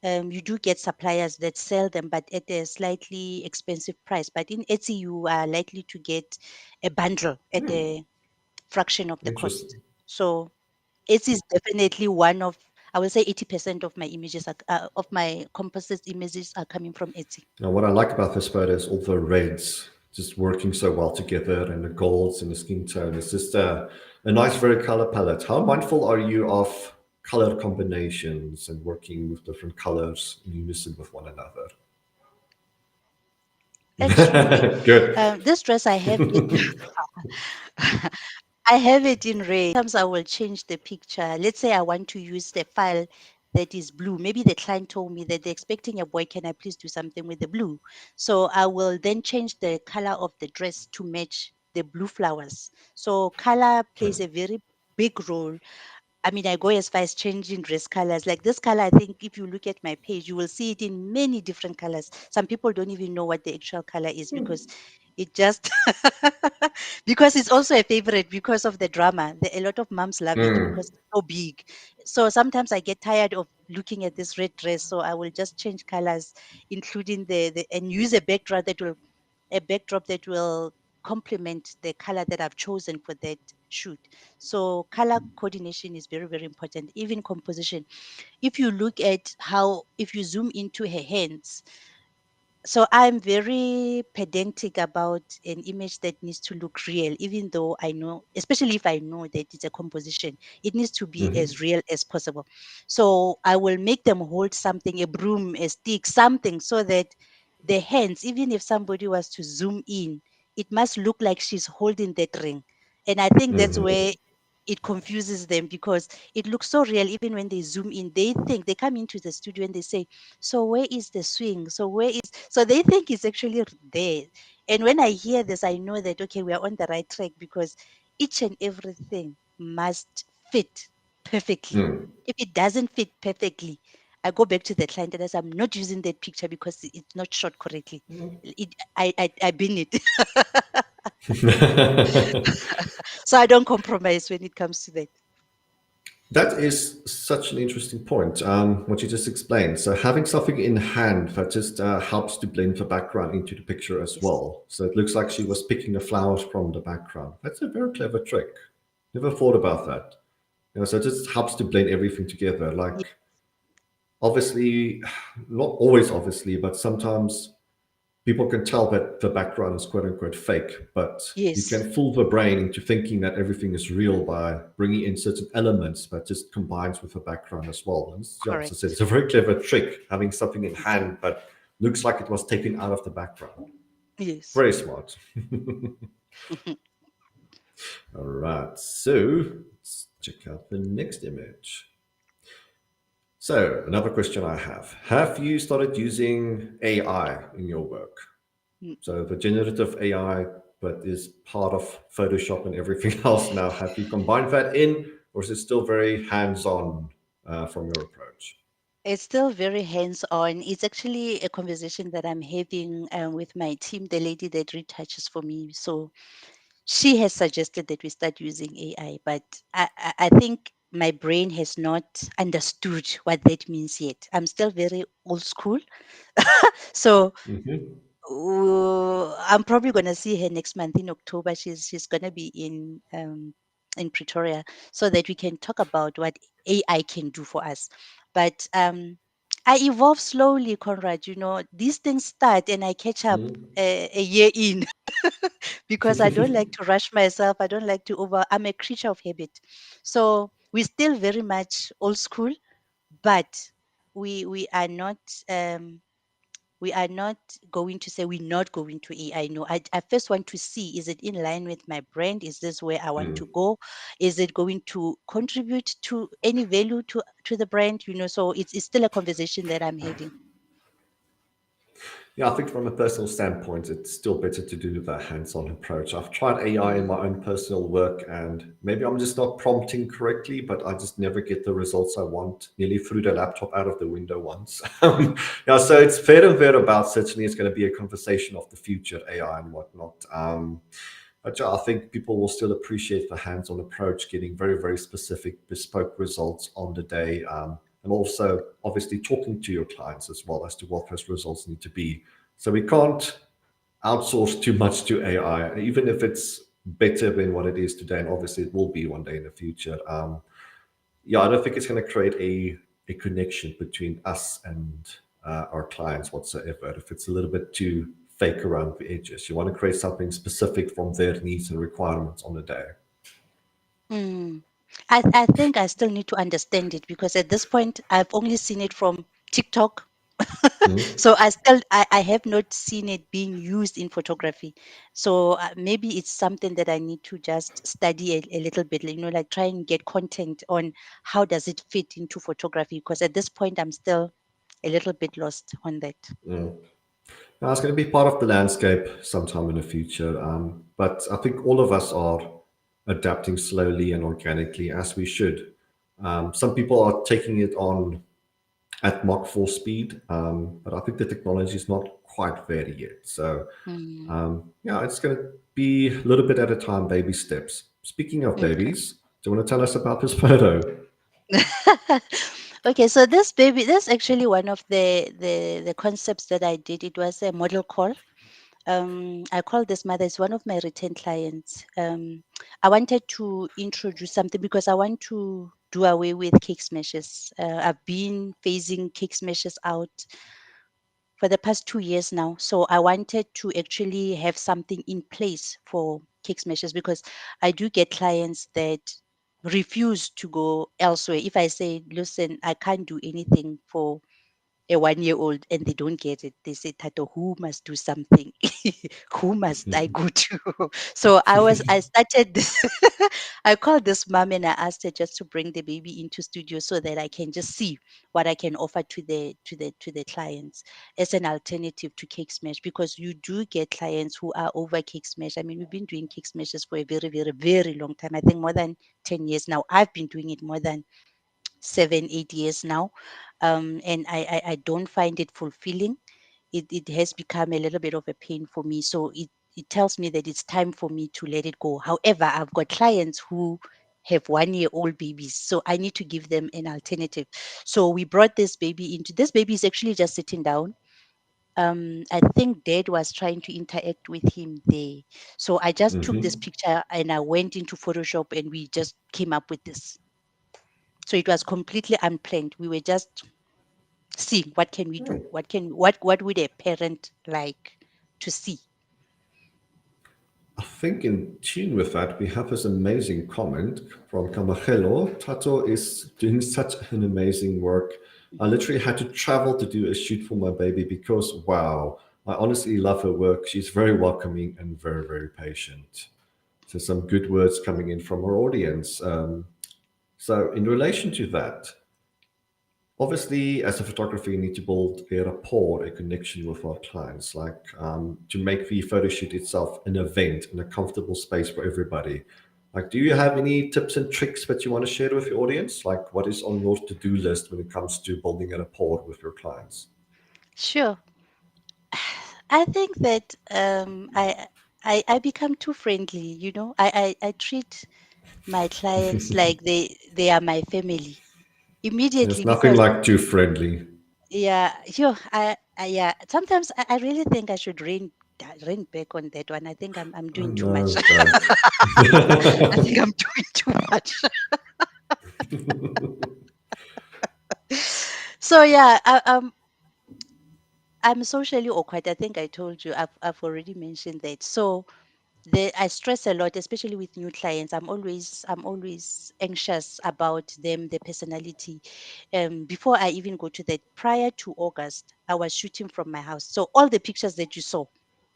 You do get suppliers that sell them, but at a slightly expensive price. But in Etsy, you are likely to get a bundle at a fraction of the cost. Interesting. So Etsy is definitely one of, I would say 80% of my images are, of my composite images are coming from Etsy. Now, what I like about this photo is all the reds just working so well together, and the golds and the skin tone. It's just a nice, very color palette. How mindful are you of color combinations and working with different colors in unison with one another? Extremely. Good. This dress I have it. I have it in red. Sometimes I will change the picture. Let's say I want to use the file that is blue. Maybe the client told me that they're expecting a boy. Can I please do something with the blue? So I will then change the color of the dress to match the blue flowers. So color plays a very big role. I mean, I go as far as changing dress colors. Like this color, I think if you look at my page, you will see it in many different colors. Some people don't even know what the actual color is because it just because it's also a favorite because of the drama. A lot of moms love it because Mm, it's so big. So sometimes I get tired of looking at this red dress, so I will just change colors, including the and use a backdrop that will complement the color that I've chosen for that shoot. So color coordination is very, very important. Even composition. If you look at how, if you zoom into her hands, so I'm very pedantic about an image that needs to look real, even though I know, especially if I know that it's a composition, it needs to be mhm, as real as possible. So I will make them hold something, a broom, a stick, something, so that the hands, even if somebody was to zoom in, it must look like she's holding that ring. And I think that's mhm, where it confuses them because it looks so real. Even when they zoom in, they think they come into the studio and they say, so where is the swing? So where is, so they think it's actually there. And when I hear this, I know that okay, we are on the right track because each and everything must fit perfectly. mm. If it doesn't fit perfectly, I go back to the client and I say, I'm not using that picture because it's not shot correctly. I bin it. So I don't compromise when it comes to that. That is such an interesting point, what you just explained. So having something in hand that just helps to blend the background into the picture as Yes. well. So it looks like she Yes. was picking the flowers from the background. That's a very clever trick. Never thought about that. So it just helps to blend everything together. Ye- Like obviously, not always obviously, but sometimes people can tell that the background is quote unquote fake, but you Yes. can fool the brain into thinking that everything is real by bringing in certain elements that just combines with the background as well. And yeah, as I said, Correct. it's a very clever trick having something in Yes. hand but looks like it was taken out of the background. Yes. Very smart. All right, so let's check out the next image. So another question I have you started using AI in your work? So the generative AI, but is part of Photoshop and everything else now. Have you combined that in, or is it still very hands-on from your approach? It's still very hands-on. It's actually a conversation that I'm having with my team, the lady that retouches for me. So she has suggested that we start using AI, but I think my brain has not understood what that means yet. I'm still very old school. So Hmm. I'm probably gonna see her next month in October. She's gonna be in Pretoria so that we can talk about what AI can do for us. But I evolve slowly, Conrad. You know, these things start and I catch up a year in because I don't like to rush myself. I don't like to over. I'm a creature of habit, so we're still very much old school, but we are not. We are not going to say we're not going to AI. No, I first want to see, is it in line with my brand? Is this where I want to go? Is it going to contribute to any value to the brand? You know, so it's still a conversation that I'm having. Yeah, I think from a personal standpoint, it's still better to do the hands-on approach. I've tried AI in Mm, my own personal work, and maybe I'm just not prompting correctly, but I just never get the results I want. Nearly threw the laptop out of the window once. Yeah, so it's fair and thereabouts. Certainly, it's going to be a conversation of the future, AI and whatnot. But yeah, I think people will still appreciate the hands-on approach, getting very, very specific, bespoke results on the day, and also obviously talking to your clients as well as to what those results need to be. So we can't outsource too much to AI, even if it's better than what it is today, and obviously it will be one day in the future. Yeah, I don't think it's going to create a connection between us and our clients whatsoever. If it's a little bit too fake around the edges, you want to create something specific from their needs and requirements on the day. mm. I think I still need to understand it because at this point I've only seen it from TikTok Mm, So I have not seen it being used in photography. So maybe it's something that I need to just study a little bit, like try and get content on how does it fit into photography, because at this point I'm still a little bit lost on that. mm. Now, it's going to be part of the landscape sometime in the future, but I think all of us are adapting slowly and organically as we should. Some people are taking it on at Mach 4 speed, but I think the technology is not quite there yet. So, Mm, yeah, it's going to be a little bit at a time, baby steps. Speaking of okay. babies, do you want to tell us about this photo? Okay, so this baby, that's actually one of the concepts that I did. It was a model call. I called this mother. It's one of my return clients. I wanted to introduce something because I want to do away with cake smashes. I've been phasing cake smashes out for the past 2 years now. So I wanted to actually have something in place for cake smashes, because I do get clients that refuse to go elsewhere. If I say, listen, I can't do anything for a 1 year old and they don't get it, they say, Tato, who must do something? Who must I go to? So I started this. I called this mom and I asked her just to bring the baby into studio so that I can just see what I can offer to the clients as an alternative to cake smash, because you do get clients who are over cake smash. I mean, we've been doing cake smashes for a very, very, very long time. I think more than 10 years now. I've been doing it more than 7, 8 years now, and I don't find it fulfilling. It has become a little bit of a pain for me. So it tells me that it's time for me to let it go. However, I've got clients who have 1 year old babies, so I need to give them an alternative. So we brought this baby into. This baby is actually just sitting down. I think dad was trying to interact with him there. So I just took this Hmm. picture and I went into Photoshop and we just came up with this. So it was completely unplanned. We were just seeing what can we do? What would a parent like to see? I think in tune with that, we have this amazing comment from Kamahelo. Tato is doing such an amazing work. I Mhm. literally had to travel to do a shoot for my baby because, wow, I honestly love her work. She's very welcoming and very, very patient. So, some good words coming in from our audience. So, in relation to that, obviously, as a photographer, you need to build a rapport, a connection with our clients, like to make the photo shoot itself an event and a comfortable space for everybody. Like, do you have any tips and tricks that you want to share with your audience? Like, what is on your to-do list when it comes to building a rapport with your clients? Sure. I think that I become too friendly. I treat my clients like they are my family There's immediately, nothing because like too friendly. yeah, yeah. Sometimes I really think I should rain back on that one. I think I'm Oh, doing too much. no, don't. I think I'm doing too much. So yeah, I'm socially awkward. I think I told you. I've already mentioned that. So I stress a lot, especially with new clients. I'm always anxious about them, their personality. Before I even go to that, prior to August, I was shooting from my house. So all the pictures that you saw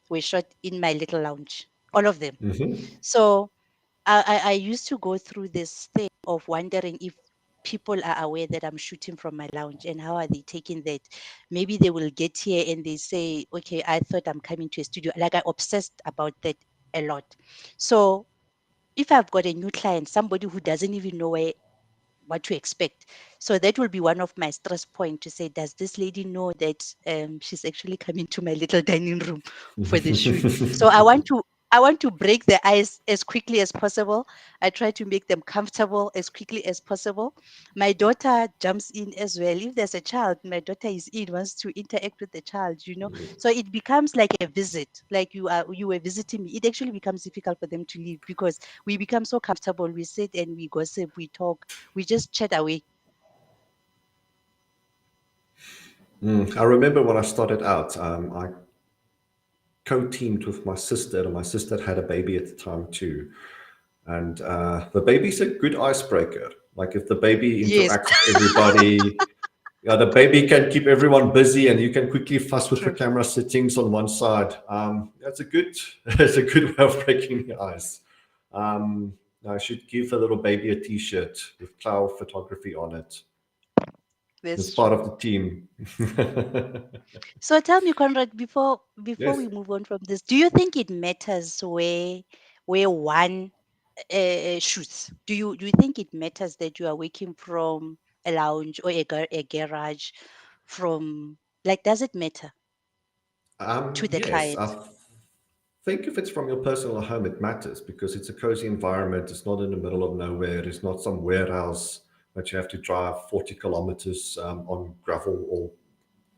were shot in my little lounge, all of them. Hmm. So I used to go through this thing of wondering if people are aware that I'm shooting from my lounge and how are they taking that. Maybe they will get here and they say, okay, I thought I'm coming to a studio. Like, I obsessed about that a lot. So if I've got a new client, somebody who doesn't even know what to expect. So that will be one of my stress point, to say, does this lady know that she's actually coming to my little dining room for the shoot? So I want to break the ice as quickly as possible. I try to make them comfortable as quickly as possible. My daughter jumps in as well. If there's a child, my daughter is in, wants to interact with the child. So it becomes like a visit, like you were visiting me. It actually becomes difficult for them to leave, because we become so comfortable. We sit and we gossip, we talk, we just chat away. I remember when I started out, I co-teamed with my sister, and my sister had a baby at the time too. And the baby's a good icebreaker. Like if the baby Yes. interacts with everybody, Yeah, the baby can keep everyone busy, and you can quickly fuss with the True. camera settings on one side. That's a good, that's a good way of breaking the ice. Um, I should give the little baby a T-shirt with Tlou Photography on it. It's That's part true. of the team. So tell me, Conrad, before Yes. we move on from this, do you think it matters where one shoots? Do you think it matters that you are working from a lounge or a garage from, like, does it matter to the Yes, client? I think if it's from your personal home, it matters because it's a cozy environment. It's not in the middle of nowhere. It's not some warehouse that you have to drive 40 kilometers on gravel or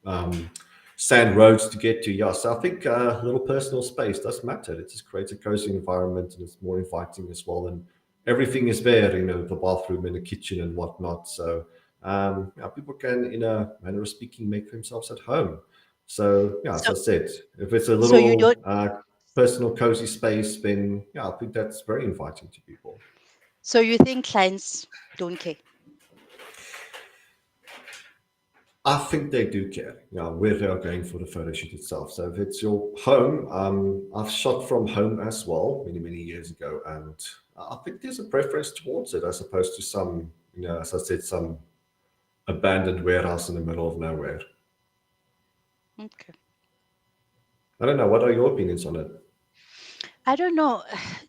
um, sand roads to get to. Yeah, so I think a little personal space does matter. It just creates a cozy environment and it's more inviting as well. And everything is there, the bathroom and the kitchen and whatnot. So yeah, people can, in a manner of speaking, make themselves at home. So yeah, as So I said, if it's a so you little don't personal, cozy space, then yeah, I think that's very inviting to people. so you think clients don't care? I think they do care, where they are going for the photo shoot itself. So if it's your home, I've shot from home as well many, many years ago, and I think there's a preference towards it as opposed to some, as I said, some abandoned warehouse in the middle of nowhere. Okay. I don't know. What are your opinions on it? I don't know.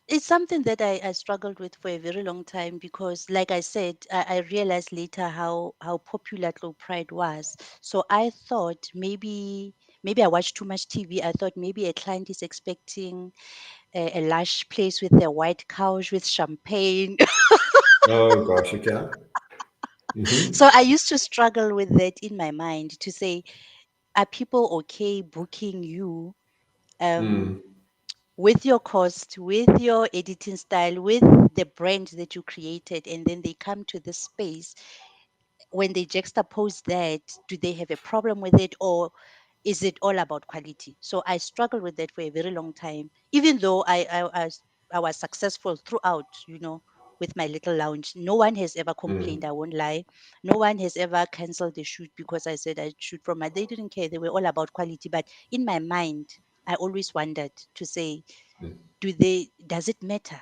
It's something that I struggled with for a very long time because, like I said, I realized later how popular Tlou Pride was. So I thought maybe I watched too much TV. I thought maybe a client is expecting a lush place with a white couch with champagne. Oh gosh, okay. Mm-hmm. So I used to struggle with that in my mind to say, are people okay booking you? Um, Mm, with your cost, with your editing style, with the brand that you created, and then they come to this space. When they juxtapose that, do they have a problem with it, or is it all about quality? So I struggled with that for a very long time, even though I was successful throughout, with my little lounge. No one has ever mm, complained, I won't lie. No one has ever canceled the shoot because I said I shoot from my, they didn't care. They were all about quality. But in my mind, I always wondered to say, does it matter?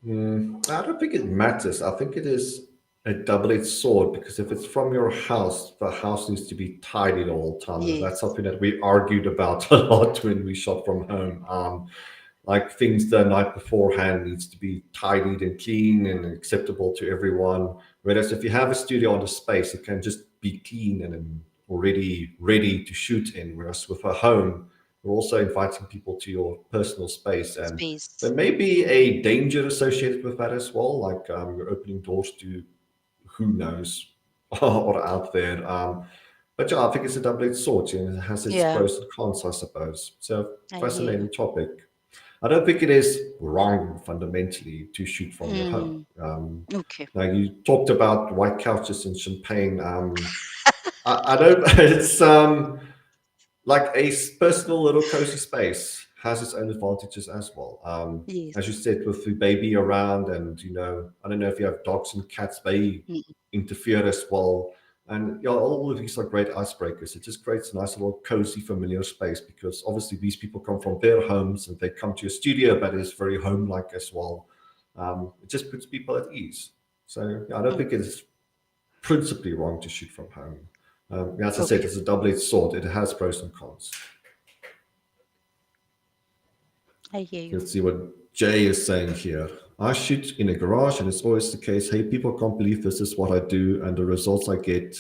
I don't think it matters. I think it is a double-edged sword because if it's from your house, the house needs to be tidied all the time. And that's Yes. something that we argued about a lot when we shot from home. Like things the night beforehand needs to be tidied and clean and acceptable to everyone. Whereas if you have a studio on the space, it can just be clean and already ready to shoot in. Whereas with a home, we're also inviting people to your personal space, and there Space. may be a danger associated with that as well. Like you're opening doors to who knows or out there. But yeah, I think it's a double-edged sword, and it has its Yeah, pros and cons, I suppose. So I hear you. fascinating topic. I don't think it is wrong fundamentally to shoot from your home. Mm, okay. Now you talked about white couches and champagne. I don't. It's like personal little cozy space has its own advantages as well. Yes. As you said, with the baby around, and I don't know if you have dogs and cats, they Mm, interfere as well. And yeah, all of these are great icebreakers. It just creates a nice little cozy, familiar space because obviously these people come from their homes and they come to a studio that is very home-like as well. It just puts people at ease. So yeah, I don't mm, think it's principally wrong to shoot from home. As I said, okay. it's a double-edged sword. It has pros and cons. I hear you. Let's see what Jay is saying here. I shoot in a garage, and it's always the case. Hey, people can't believe this is what I do and the results I get.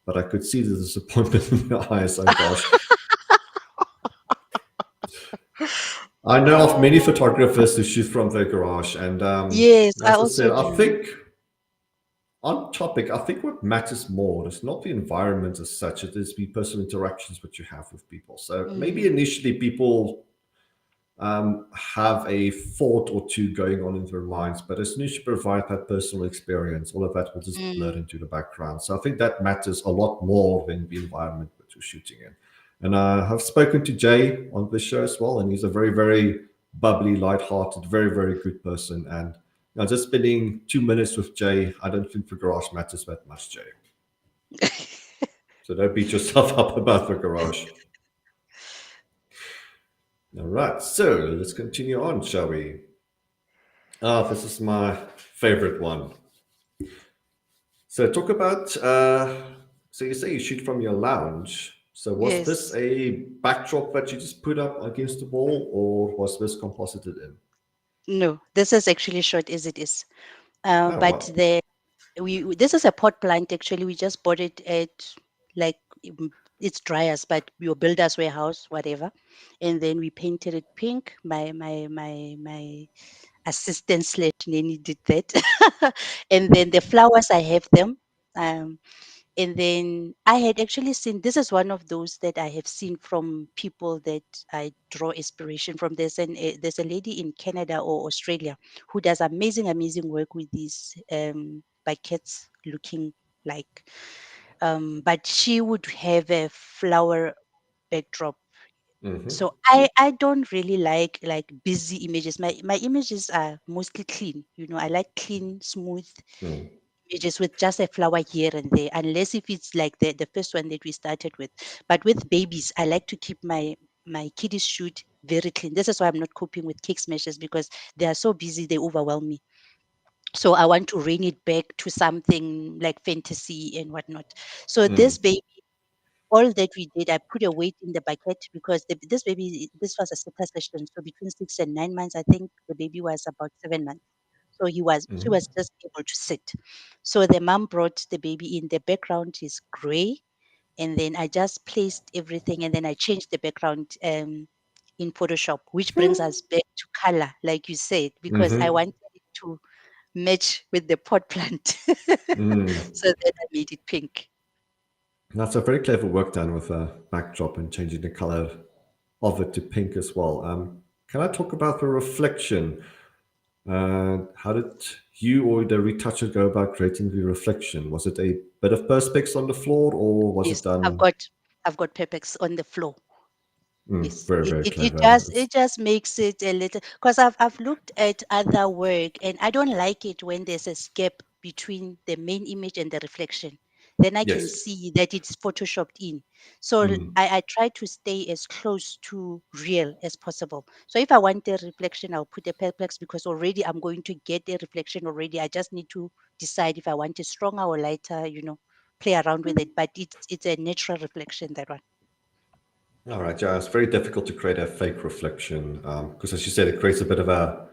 But I could see the disappointment in their eyes. Oh gosh, I know of many Oh, photographers who shoot from their garage, and yes, I as I also said, I do. think on topic, I think what matters more is not the environment as such; it is the personal interactions that you have with people. So maybe Mm, initially people have a thought or two going on in their minds, but as soon as you provide that personal experience, all of that will just blur mm, into the background. So I think that matters a lot more than the environment that you're shooting in. And I've spoken to Jay on this show as well, and he's a very, very bubbly, light-hearted, very, very good person. And just spending 2 minutes with Jay, I don't think the garage matters that much, Jay. So don't beat yourself up about the garage. All right, so let's continue on, shall we? Ah, this is my favorite one. So talk about. So you say you shoot from your lounge. So was this Yes. a backdrop that you just put up against the wall, or was this composited in? No, this is actually short as it is. Oh But wow. this is a pot plant actually. We just bought it at like it's dryers, but your builder's warehouse, whatever. And then we painted it pink. My assistant slash nanny did that. And then the flowers I have them. Um, and then I had actually seen this is one of those that I have seen from people that I draw inspiration from. There's a lady in Canada or Australia who does amazing work with these buckets looking like but she would have a flower backdrop. Mm-hmm. So I don't really like busy images. My images are mostly clean. I like clean, smooth Mm, images with just a flower here and there, unless if it's like the first one that we started with. But with babies, I like to keep my kiddies shoot very clean. This is why I'm not coping with cake smashes because they are so busy, they overwhelm me. So I want to rein it back to something like fantasy and whatnot. So mm, this baby, all that we did, I put a weight in the bucket because this was a sitter session. So between 6 and 9 months, I think the baby was about 7 months. So she mm, was just able to sit. So the mom brought the baby in. The background is gray, and then I just placed everything, and then I changed the background in Photoshop, which brings us back to color, like you said, because I mm-hmm. wanted it to match with the pot plant. Mm. So then I made it pink. That's a very clever work done with a backdrop and changing the color of it to pink as well. Can I talk about the reflection? How did you or the retoucher go about creating the reflection? Was it a bit of perspex on the floor, or was it Yes, I've done got I've got Pepex on the floor. Yes, very, it very it it clever? just it just makes it a little because I've looked at other work and I don't like it when there's a gap between the main image and the reflection. Then I can Yes. see that it's photoshopped in. So Mm, I try to stay as close to real as possible. So if I want a reflection, I'll put a perplex because already I'm going to get a reflection already. I just need to decide if I want it stronger or lighter, play around with it. But it's a natural reflection, that one. all right, yeah, it's very difficult to create a fake reflection because, as you said, it creates a bit of a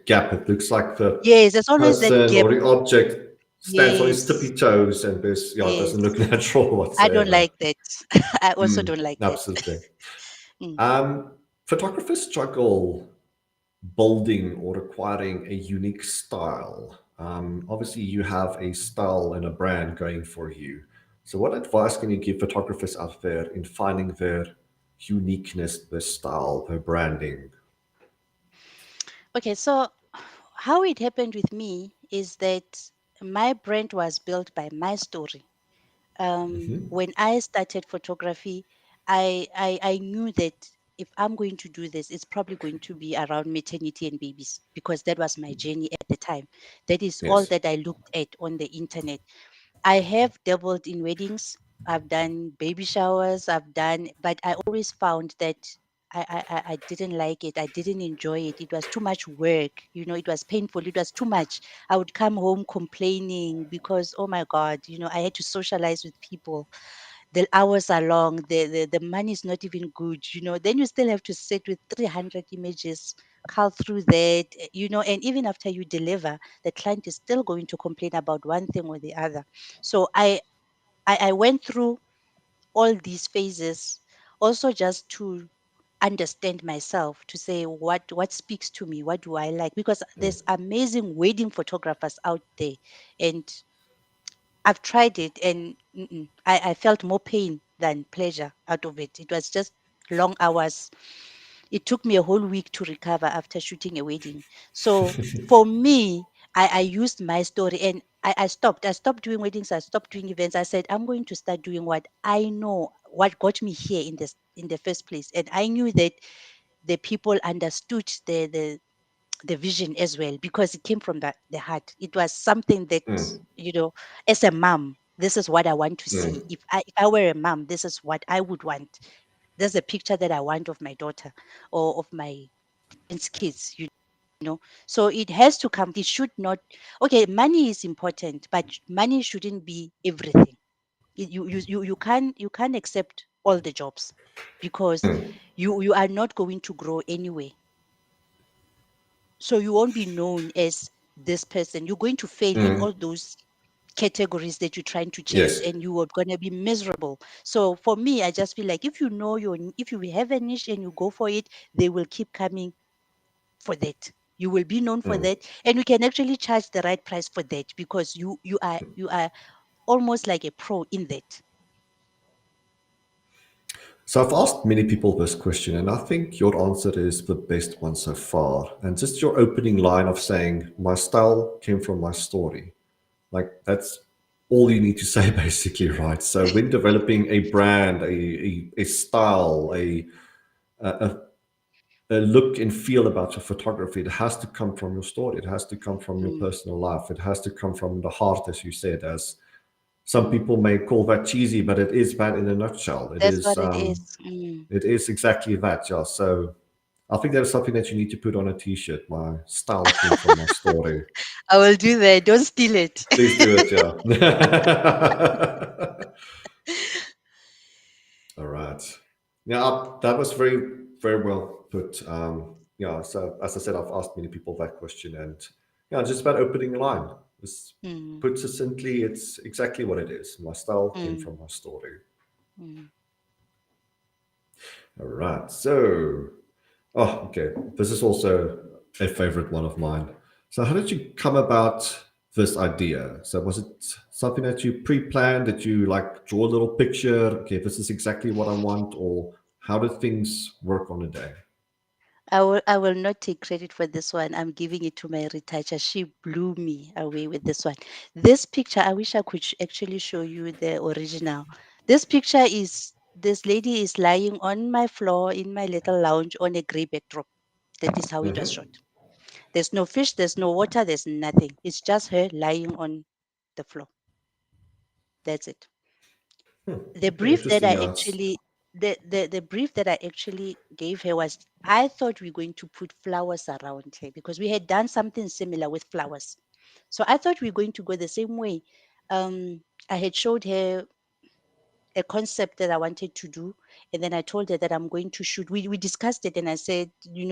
gap. It looks like the Yes, there's always that person gap. or the object stands on his Yes, tippy toes, and there's yeah, it yes. doesn't look natural I don't whatsoever. like that. I also don't like that. Absolutely. Mm. Um, Photographers struggle building or acquiring a unique style. Obviously, you have a style and a brand going for you. So, what advice can you give photographers out there in finding their uniqueness, their style, their branding? Okay, so how it happened with me is that my brand was built by my story. When I started photography, I knew that if I'm going to do this, it's probably going to be around maternity and babies because that was my journey at the time. That is all Yes. that I looked at on the internet. I have dabbled in weddings. I've done baby showers. But I always found that I didn't like it. I didn't enjoy it. It was too much work. It was painful. It was too much. I would come home complaining because, oh my God, I had to socialize with people. The hours are long. The money is not even good. Then you still have to sit with 300 images, cull through that, and even after you deliver, the client is still going to complain about one thing or the other. So I went through all these phases also just to understand myself, to say what speaks to me, what do I like, because there's amazing wedding photographers out there, and I've tried it, and I felt more pain than pleasure out of it. It was just long hours. It took me a whole week to recover after shooting a wedding. So for me, I used my story, and I stopped. I stopped doing weddings. I stopped doing events. I said, I'm going to start doing what I know, what got me here in the first place. And I knew that the people understood the vision as well because it came from the heart. It was something that, you know, as a mom. This is what I want to see. If I were a mom, this is what I would want. There's a picture that I want of my daughter or of my friend's kids, So it has to come. It should not. Okay, money is important, but money shouldn't be everything. You can't accept all the jobs because you are not going to grow anyway. So you won't be known as this person. You're going to fail in all those categories that you're trying to chase, Yes. and you are going to be miserable. So for me, I just feel like if you have a niche and you go for it, they will keep coming for that. You will be known for that, and you can actually charge the right price for that because you are almost like a pro in that. So I've asked many people this question, and I think your answer is the best one so far. And just your opening line of saying, "My style came from my story." Like that's all you need to say, basically, right? So when developing a brand, a style, a a look and feel about your photography, it has to come from your story. It has to come from your Mm, personal life. It has to come from the heart, as you said. As some people may call that cheesy, but it is that in a nutshell. that's what it is. Mm. It is exactly that, yeah. So I think that's something that you need to put on a T-shirt. My style came from my story. I will do that. Don't steal it. Please do it, yeah. All right. Yeah, that was very, very well put. Yeah, so as I said, I've asked many people that question, and yeah, just about opening line. Just Mm, put succinctly, it's exactly what it is. My style came mm, from my story. mm. All right. So, oh, okay. This is also a favorite one of mine. So, how did you come about this idea? So, was it something that you pre-planned? That you like draw a little picture? Okay, this is exactly what I want, or how did things work on a day? I will not take credit for this one. I'm giving it to my retoucher. She blew me away with this one. This picture, I wish I could actually show you the original. This picture is this lady is lying on my floor in my little lounge on a gray backdrop. That is how it was shot. There's no fish, there's no water, there's nothing. It's just her lying on the floor. That's it. The Okay, brief that interesting. I Yes. actually the brief that I actually gave her was I thought we were going to put flowers around her because we had done something similar with flowers. So I thought we were going to go the same way. I had showed her a concept that I wanted to do. And then I told her that I'm going to shoot. We discussed it and I said,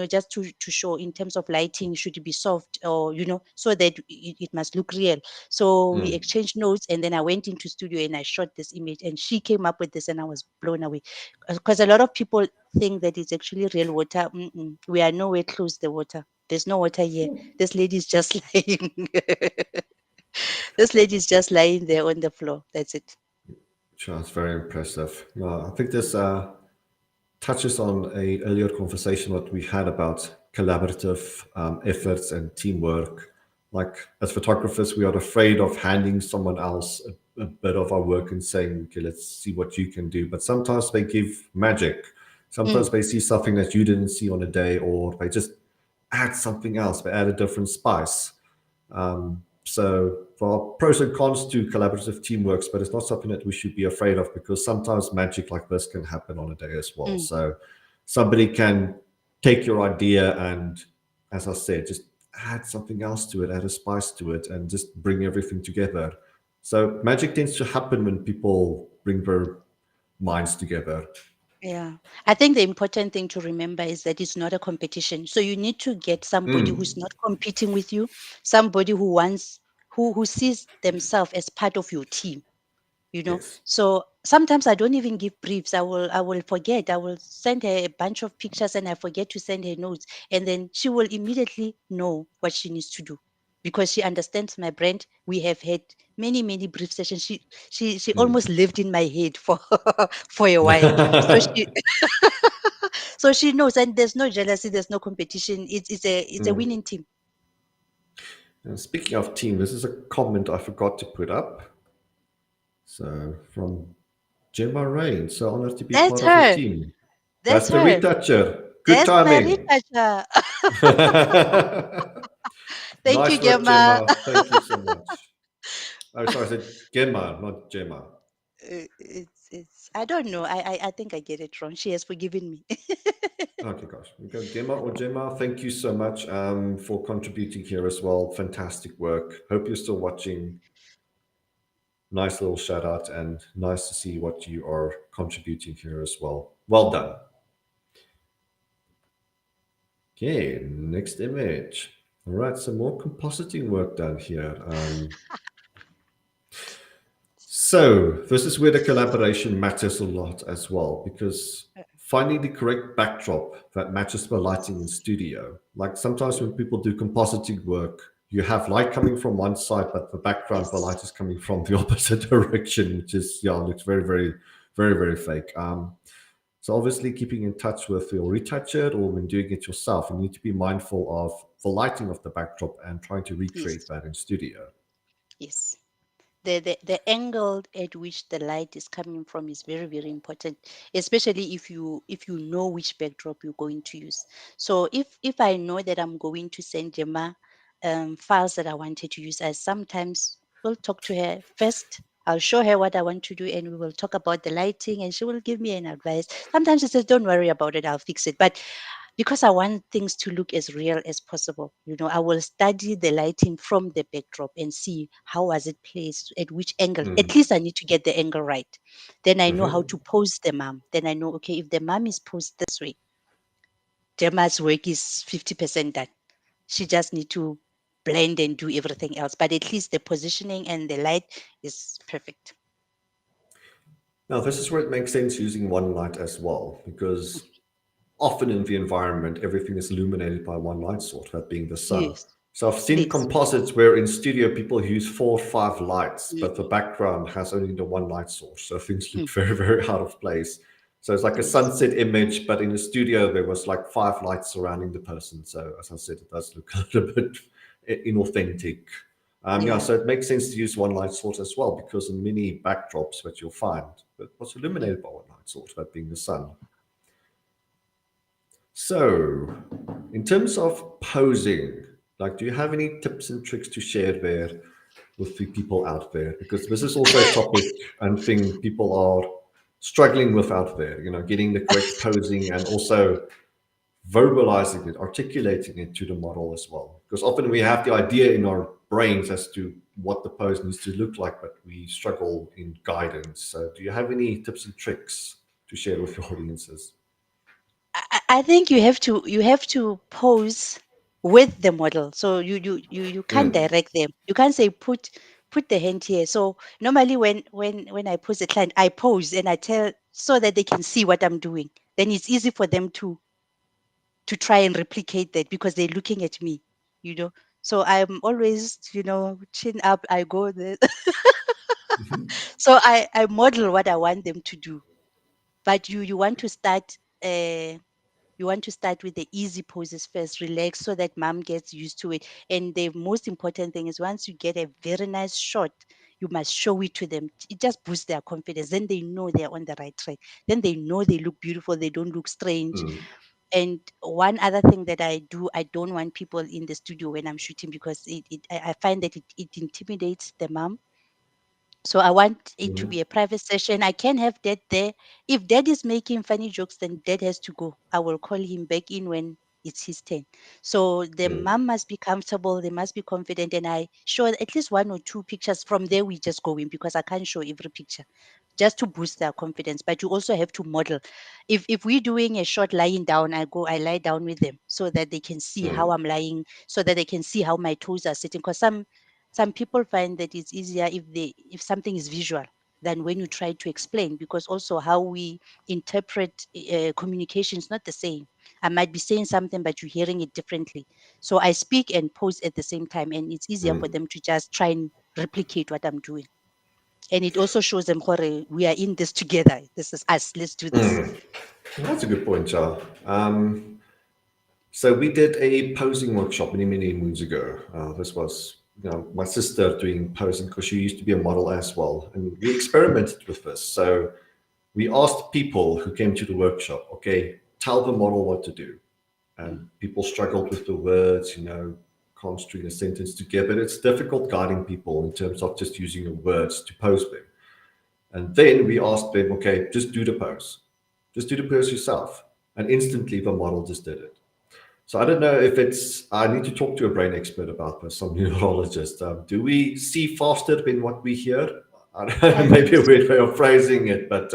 just to show in terms of lighting, should it be soft or, so that it must look real. So we exchanged notes and then I went into studio and I shot this image and she came up with this and I was blown away. Because a lot of people think that it's actually real water. Mm-mm. We are nowhere close to the water. There's no water here. This lady is just lying. This lady is just lying there on the floor. That's it. Sure, it's very impressive. I think this touches on a earlier conversation what we had about collaborative efforts and teamwork. Like as photographers, we are afraid of handing someone else a bit of our work and saying, "Okay, let's see what you can do." But sometimes they give magic. Mm, Sometimes they see something that you didn't see on a day, or they just add something else. They add a different spice. So there are pros and cons to collaborative teamworks, but it's not something that we should be afraid of because sometimes magic like this can happen on a day as well. mm. So somebody can take your idea and, as I said, just add something else to it, add a spice to it, and just bring everything together. So magic tends to happen when people bring their minds together. Yeah. I think the important thing to remember is that it's not a competition. So you need to get somebody who's not competing with you, somebody who sees themselves as part of your team. Yes. So sometimes I don't even give briefs. I will forget. I will send her a bunch of pictures and I forget to send her notes. And then she will immediately know what she needs to do because she understands my brand. We have had many, many brief sessions. She almost lived in my head for for a while. So she so she knows and there's no jealousy, there's no competition. It's a winning team. And speaking of team, this is a comment I forgot to put up. So from Gemma Rain, so honored to be That's part of your her. team. That's That's the her. retoucher. Good That's the timing. retoucher. Thank you, Nice work, Gemma. Gemma. Thank you so much. Oh, sorry, I said Gemma, not Gemma. It's I don't know. I think I get it wrong. She has forgiven me. Okay, gosh. We go Gemma or Gemma. Thank you so much for contributing here as well. Fantastic work. Hope you're still watching. Nice little shout out and nice to see what you are contributing here as well. Well done. Okay, next image. All right, some more compositing work done here. So this is where the collaboration matters a lot as well, because finding the correct backdrop that matches the lighting in studio. Like sometimes when people do compositing work, you have light coming from one side, but the background, the Yes. light is coming from the opposite direction, which is, yeah, looks very, very, very, very fake. So obviously keeping in touch with your retoucher or when doing it yourself, you need to be mindful of the lighting of the backdrop and trying to recreate Yes. that in studio. Yes. The angle at which the light is coming from is very, very important, especially if you know which backdrop you're going to use. So if I know that I'm going to send Gemma files that I wanted to use, I sometimes will talk to her first. I'll show her what I want to do and we will talk about the lighting and she will give me an advice. Sometimes she says, don't worry about it, I'll fix it. But because I want things to look as real as possible. I will study the lighting from the backdrop and see how was it placed, at which angle. At Mm. least I need to get the angle right. Then I know how Mhm. to pose the mom. Then I know, okay, if the mom is posed this way, Gemma's work is 50% done. She just need to blend and do everything else. But at least the positioning and the light is perfect. Now, this is where it makes sense using one light as well, because often in the environment, everything is illuminated by one light source, that being the sun. Yes. So I've seen Yes. composites where in studio people use 4 or 5 lights, but the Mm, background has only the one light source. So things look mm, very, very out of place. So it's like a yes. sunset image, but in the studio there was like 5 lights surrounding the person. So as I said, it does look a little bit inauthentic. Yeah, Yeah. so it makes sense to use one light source as well, because in many backdrops that you'll find, it was Mm. illuminated by one light source, that being the sun. So, in terms of posing, like, do you have any tips and tricks to share there with the people out there? Because this is also a topic and thing people are struggling with out there, getting the correct posing and also verbalizing it, articulating it to the model as well. Because often we have the idea in our brains as to what the pose needs to look like, but we struggle in guidance. So, do you have any tips and tricks to share with your audiences? I think you have to pose with the model. So you can't Mm, direct them. You can't say put the hand here. So normally when I pose a client, I pose and I tell so that they can see what I'm doing. Then it's easy for them to try and replicate that because they're looking at me, you know. So I'm always, chin up, I go there. So I model what I want them to do. But you want to start you want to start with the easy poses first, relax so that mom gets used to it. And the most important thing is once you get a very nice shot, you must show it to them. It just boosts their confidence. Then they know they're on the right track. Then they know they look beautiful, they don't look strange. mm, And one other thing that I do, I don't want people in the studio when I'm shooting because I find that it intimidates the mom. So I want it to be mhm, a private session. I can have dad there. If dad is making funny jokes, then dad has to go. I will call him back in when it's his turn. So the mm, mom must be comfortable. They must be confident. And I show at least one or two pictures. From there, we just go in because I can't show every picture just to boost their confidence. But you also have to model. If we're doing a shot lying down, I lie down with them so that they can see how mm, I'm lying, so that they can see how my toes are sitting. Because some people find that it's easier if something is visual than when you try to explain, because also how we interpret communication is not the same. I might be saying something but you're hearing it differently. So I speak and pose at the same time, and it's easier for mm. them to just try and replicate what I'm doing. And it also shows them, "Hore, we are in this together. This is us. Let's do this." That's a good point, Charles. So we did a posing workshop many, many moons ago. This was, my sister doing posing because she used to be a model as well, and we experimented with this. So we asked people who came to the workshop, okay, tell the model what to do, Mm, and people struggled with the words, can't string a sentence together. It's difficult guiding people in terms of just using the words to pose them. And then we asked them, okay, just do the pose. Just do the pose yourself. And instantly the model just did it. So I don't know if I need to talk to a brain expert about this, some neurologist. Do we see faster than what we hear? I don't know, I maybe think a so. weird way of phrasing it, but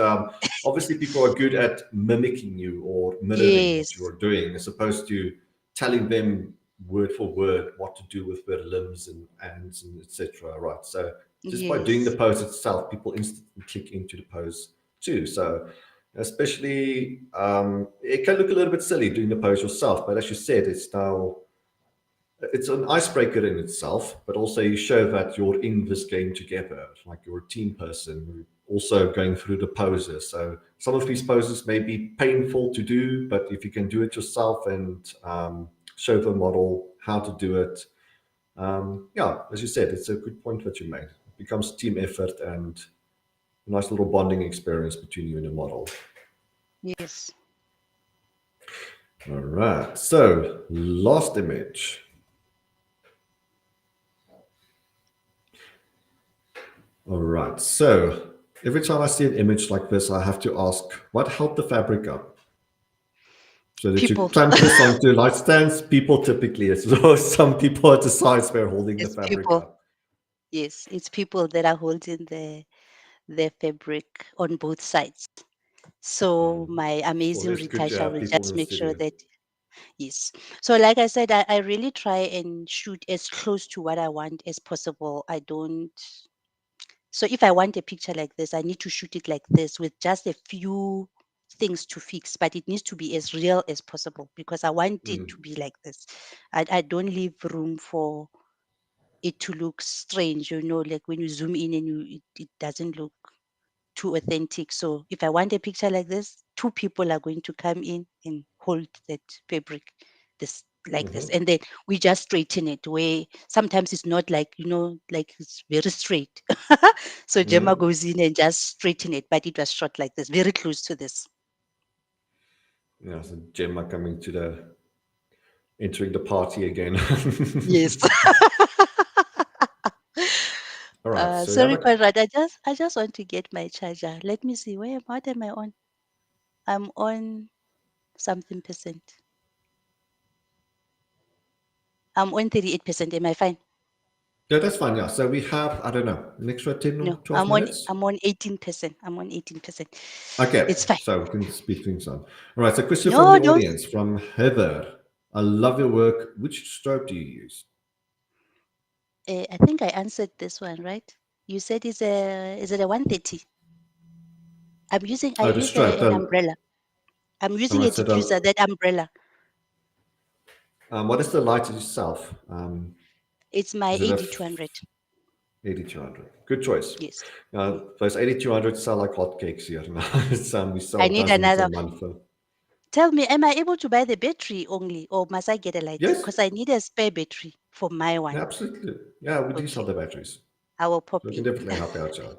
obviously people are good at mimiking you or mirroring what Yes, you're doing, as opposed to telling them word for word what to do with their limbs and hands and etc. Right. So just by doing the yes, pose itself, people instantly click into the pose too. So especially it can look a little bit silly doing the pose yourself, but as you said, it's an icebreaker in itself, but also you show that you're in this game together, like you're a team person also going through the poses. So some of these poses may be painful to do, but if you can do it yourself and show the model how to do it, yeah, as you said, it's a good point that you made. It becomes team effort and a nice little bonding experience between you and the model. yes. All right, so last image. All right, so every time I see an image like this, I have to ask, what held the fabric up? So that you People. clamp this onto light stands, people typically, as well as some people at the sides were holding the It's fabric people. up. Yes, it's people that are holding the fabric on both sides. So my It's amazing always good to retoucher have will people in just the make sure studio. that yes. So like I said, I really try and shoot as close to what I want as possible. I don't. So if I want a picture like this, I need to shoot it like this with just a few things to fix, but it needs to be as real as possible because I want it to be like this. I don't leave room for it to look strange, like when you zoom in and it doesn't look too authentic. So if I want a picture like this, two people are going to come in and hold that fabric this like this. And then we just straighten it where sometimes it's not like, like it's very straight. So Gemma Mhm. goes in and just straighten it, but it was shot like this, very close to this. Yeah, so Gemma coming to entering the party again. Yes. All right, so we have Sorry, a, Conrad. I just want to get my charger. Let me see. What am I on? I'm on something percent. I'm on 38%. Am I fine? yeah, that's fine. Yeah, so we have, I don't know, an extra 10 or No, 12 minutes. I'm on 18%. I'm on 18%. It's Okay, fine. so we can speed things on. All right, so question from No, the don't. audience, from Heather. I love your work. Which stroke do you use? I think I answered this one, right? You said is it a 130? I Oh, the use stroke. an umbrella. I'm All using right, a so diffuser, that umbrella. what is the light itself? It's my Is it a 8200. 8200? Good choice. Yes. Uh, Ye- those 8200 sell like hotcakes here now. We I sell need dozens a another. month. Tell me, am I able to buy the battery only, or must I get a light? Yes, Because I need a spare battery for my one. absolutely. Yeah, we do sell Okay, the batteries. I will pop So we can in. definitely help out, Joe.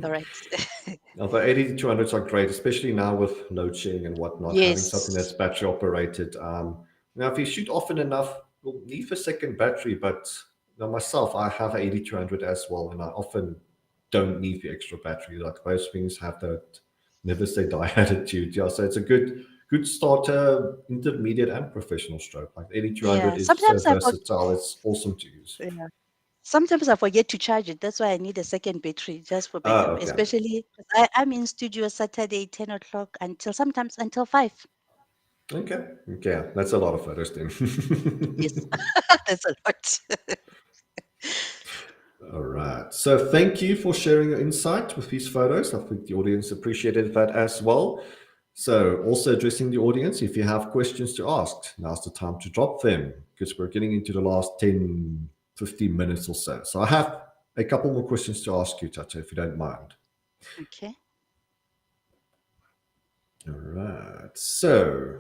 All right. Now, the 8200s are great, especially now with load shedding and whatnot, having something that's Yes. battery operated. Now, if you shoot often enough, you'll need a second battery, but myself, I have an 8200 as well, and I often don't need the extra battery. Like most things have that never say die attitude. Yeah, so it's a good starter, intermediate, and professional stroke. Like 8200 Yeah. is so versatile, it's awesome to use. Yeah. Sometimes I forget to charge it. That's why I need a second battery just for Ah, backup, okay. especially 'cause I'm in studio Saturday, 10 o'clock until sometimes until 5. Okay. Okay. That's a lot of photos then. Yes, that's a lot. All right. So thank you for sharing your insight with these photos. I think the audience appreciated that as well. So also addressing the audience, if you have questions to ask, now's the time to drop them because we're getting into the last 10, 15 minutes or so. So I have a couple more questions to ask you, Tata, if you don't mind. Okay. All right. So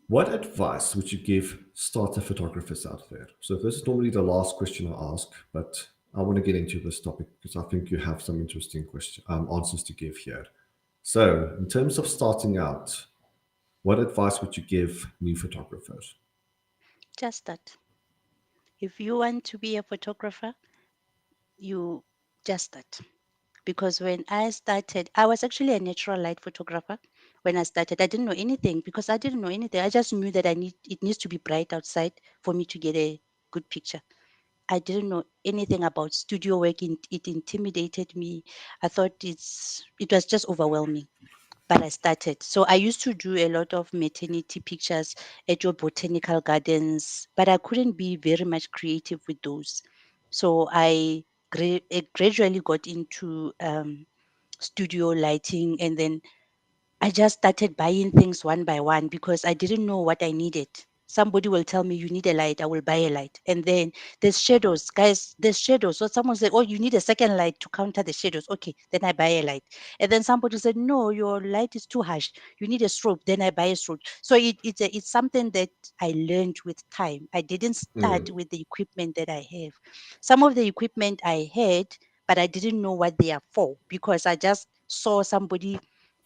what advice would you give starter photographers out there? So this is normally the last question I ask, but I want to get into this topic because I think you have some interesting answers to give here. So, in terms of starting out, what advice would you give new photographers? Just that. If you want to be a photographer, you just that. Because when I started, I was actually a natural light photographer. When I started, I didn't know anything because I didn't know anything. I just knew that it needs to be bright outside for me to get a good picture. I didn't know anything about studio work. It intimidated me. I thought it was just overwhelming. But I started. So I used to do a lot of maternity pictures at your botanical gardens, but I couldn't be very much creative with those. So I gradually got into studio lighting, and then I just started buying things one by one because I didn't know what I needed. Somebody will tell me you need a light, I will buy a light. And then there's shadows, guys, there's shadows. So someone said, oh, you need a second light to counter the shadows. Okay, then I buy a light. And then somebody said, no, your light is too harsh. You need a strobe. Then I buy a strobe. So it's something that I learned with time. I didn't start with the equipment that I have. Some of the equipment I had, but I didn't know what they are for because I just saw somebody.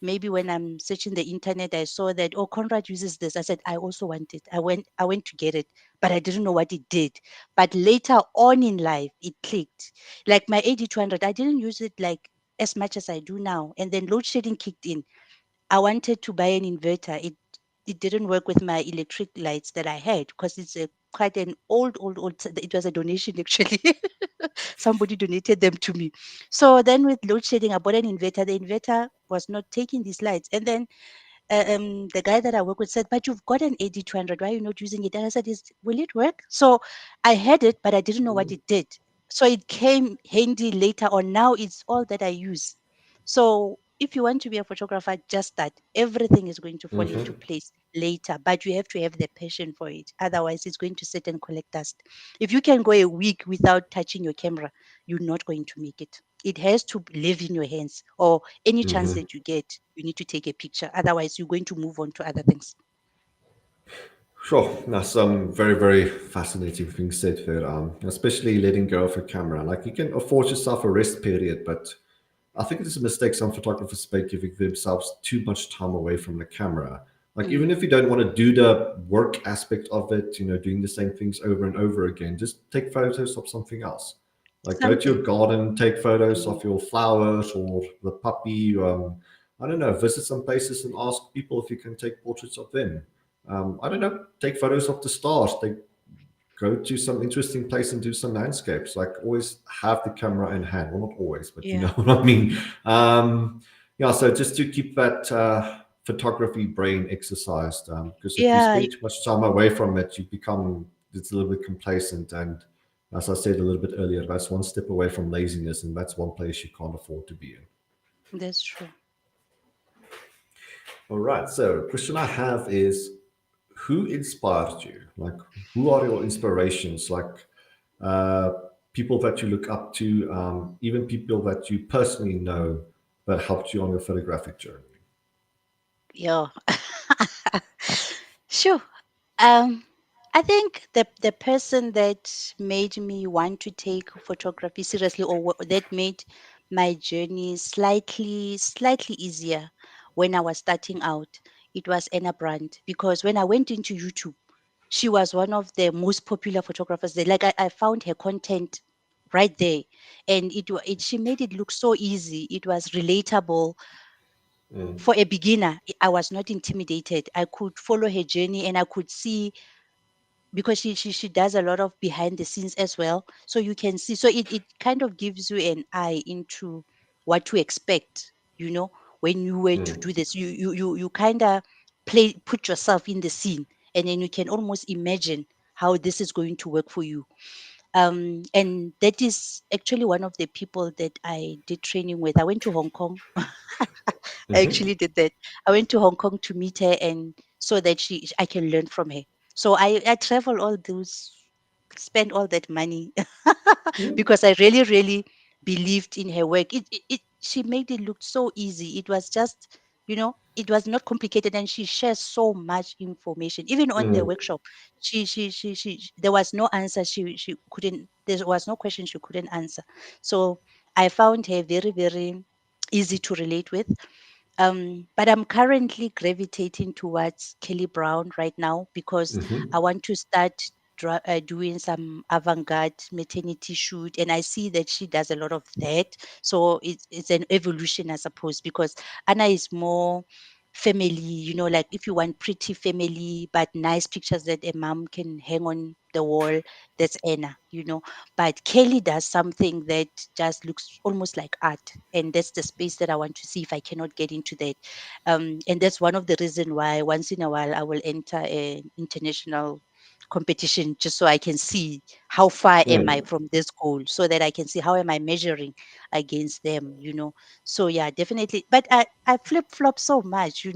Maybe when I'm searching the internet, I saw that, oh, Conrad uses this. I said, I also want it. I went to get it, but I didn't know what it did. But later on in life, it clicked. Like my AD200, I didn't use it like as much as I do now. And then load shedding kicked in. I wanted to buy an inverter. It didn't work with my electric lights that I had because it's a quite an old. It was a donation actually. Somebody donated them to me. So then with load shedding, I bought an inverter. The inverter was not taking these lights. And then the guy that I work with said, but you've got an AD200. Why are you not using it? And I said, will it work? So I had it, but I didn't know what it did. So it came handy later on. Now it's all that I use. So if you want to be a photographer, just that everything is going to fall into place later, but you have to have the passion for it. Otherwise, it's going to sit and collect dust. If you can go a week without touching your camera, you're not going to make it. It has to live in your hands, or any chance that you get, you need to take a picture. Otherwise, you're going to move on to other things. Sure, that's some very, very fascinating things said there. Especially letting go of a camera. Like you can afford yourself a rest period, but I think it's a mistake some photographers make giving themselves too much time away from the camera. Like even Mm, if you don't want to do the work aspect of it, doing the same things over and over again, just take photos of something else. Like go to something. your garden, take photos Mm, of your flowers or the puppy. I don't know, visit some places and ask people if you can take portraits of them. I don't know, take photos of the stars. Go to some interesting place and do some landscapes. Like always have the camera in hand. Well, not always, but you know yeah. what I mean. Yeah, so just to keep that photography brain exercised, because if you Yeah, spend too much time away from it, you become it's a little bit complacent. And as I said a little bit earlier, that's one step away from laziness, and that's one place you can't afford to be in. that's true. All right. So, question I have is, who inspired you? Like, who are your inspirations? Like, uh, people that you look up to, even people that you personally know that helped you on your photographic journey. Yeah. Sure. Um, I think the person that made me want to take photography seriously, or that made my journey slightly easier when I was starting out, it was Ana Brandt. Because when I went into YouTube, she was one of the most popular photographers there. Like I found her content right there, and she made it look so easy. It was relatable for a beginner. I was not intimidated. I could follow her journey, and I could see, because she does a lot of behind the scenes as well, so you can see. So it kind of gives you an eye into what to expect, you know when you were to do this. You kind of put yourself in the scene, and then you can almost imagine how this is going to work for you. And that is actually one of the people that I did training with. I went to Hong Kong. I actually did that. I went to Hong Kong to meet her, and so that I can learn from her. So I travel all those, spend all that money because I really believed in her work. She made it look so easy. It was just, it was not complicated, and she shares so much information. Even on the workshop, there was no answer she couldn't. There was no question she couldn't answer. So I found her very easy to relate with. But I'm currently gravitating towards Kelly Brown right now because I Hmm. want to start doing some avant-garde maternity shoot, and I see that she does a lot of that. So it's an evolution, I suppose, because Anna is more family, like if you want pretty family but nice pictures that a mom can hang on the wall, that's Anna. But Kelly does something that just looks almost like art, and that's the space that I want to see if I cannot get into that. And that's one of the reason why once in a while I will enter an international competition just so I can see how far am I from this goal, so that I can see how am I measuring against them. So yeah, definitely. But I flip flop so much.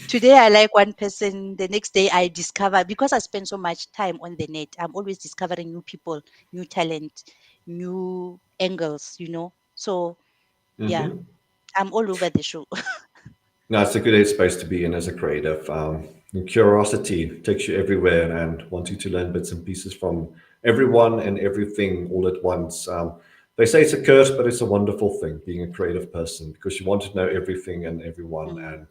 Today I like one person, the next day I discover, because I spend so much time on the net, I'm always discovering new people, new talent, new angles. So yeah, Hmm. I'm all over the show. No, it's a good headspace to be in as a creative. And curiosity takes you everywhere and wanting to learn bits and pieces from everyone and everything all at once. They say it's a curse, but it's a wonderful thing being a creative person because you want to know everything and everyone Mm,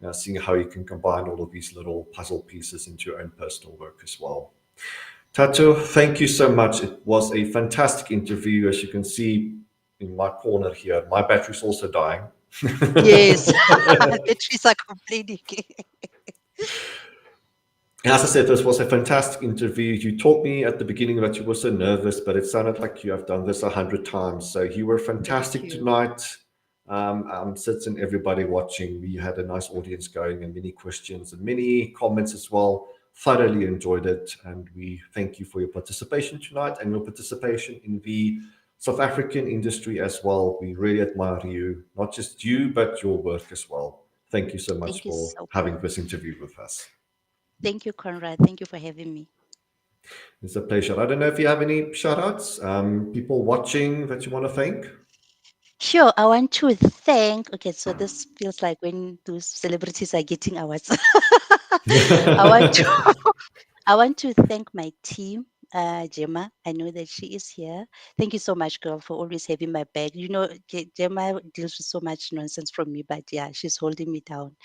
and seeing how you can combine all of these little puzzle pieces into your own personal work as well. Tato, thank you so much. It was a fantastic interview. As you can see in my corner here, my battery's also dying. yes. Batteries are complaining. As I said, this was a fantastic interview. You told me at the beginning that you were so nervous, but it sounded like you have done this 100 times. So you were Thank fantastic you. tonight. I'm certain everybody watching, we had a nice audience going and many questions and many comments as well. Thoroughly enjoyed it. And we thank you for your participation tonight and your participation in the South African industry as well. We really admire you, not just you, but your work as well. Thank you so much Thank you for so having this much. interview with us. Thank you, Conrad. Thank you for having me. It's a pleasure. I don't know if you have any shout outs, people watching that you want to thank. Sure, I want to thank. Okay, so this feels like when those celebrities are getting awards. I want to I want to thank my team, Gemma. I know that she is here. Thank you so much, girl, for always having my back. Gemma deals with so much nonsense from me, but yeah, she's holding me down.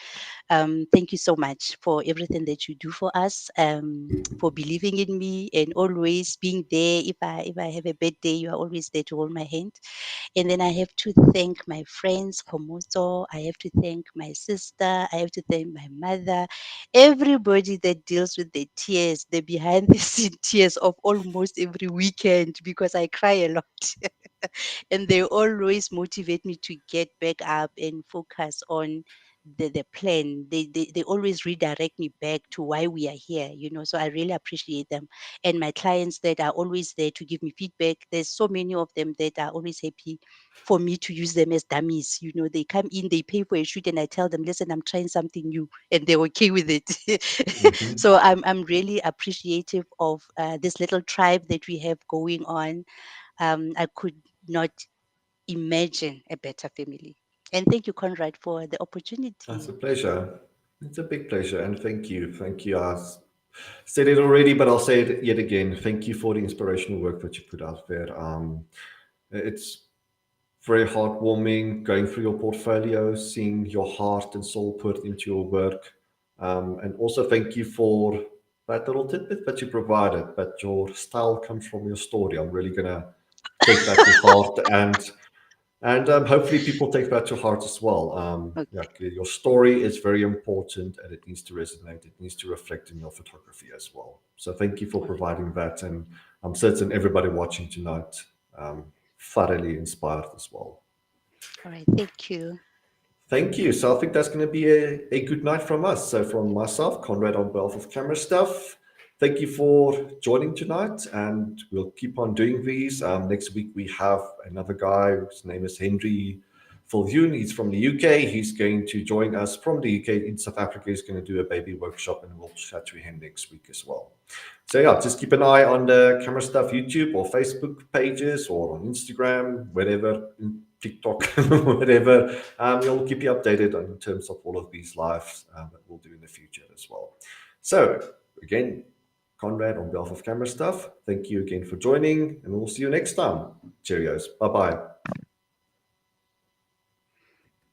Thank you so much for everything that you do for us, for believing in me and always being there. If I have a bad day, you are always there to hold my hand. And then I have to thank my friends, Komoso. I have to thank my sister. I have to thank my mother. Everybody that deals with the tears, the behind the scene tears of almost every weekend, because I cry a lot. And they always motivate me to get back up and focus on the plan. They always redirect me back to why we are here. So I really appreciate them. And my clients that are always there to give me feedback, there's so many of them that are always happy for me to use them as dummies. They come in, they pay for a shoot, and I tell them, listen, I'm trying something new, and they're okay with it. Hmm. So I'm really appreciative of this little tribe that we have going on. I could not imagine a better family. And thank you, Conrad, for the That's a opportunity. pleasure. It's a big pleasure. And thank you. Thank you. I said it already, but I'll say it yet again. Thank you for the inspirational work that you put out there. It's very heartwarming going through your portfolio, seeing your heart and soul put into your work. And also thank you for that little tidbit that you provided, but your style comes from your story. I'm really going to take that to heart and hopefully people take that to heart as well. Yeah, Okay. your story is very important and it needs to resonate. It needs to reflect in your photography as well. So thank you for All right. providing that. And I'm certain everybody watching tonight thoroughly inspired as well. All right. Thank you. Thank you. So I think that's going to be a good night from us. So from myself, Conrad on behalf of Camera Stuff, thank you for joining tonight, and we'll keep on doing these. Next week we have another guy whose name is Henry Fulvune. He's from the UK. He's going to join us from the UK in South Africa. He's going to do a baby workshop, and we'll chat to him next week as well. So yeah, just keep an eye on the Camera Stuff YouTube or Facebook pages or on Instagram, wherever, TikTok, whatever. We'll keep you updated in terms of all of these lives that we'll do in the future as well. So again, Conrad on behalf of Camera Stuff, thank you again for joining, and we'll see you next time. Cheerios. Bye bye.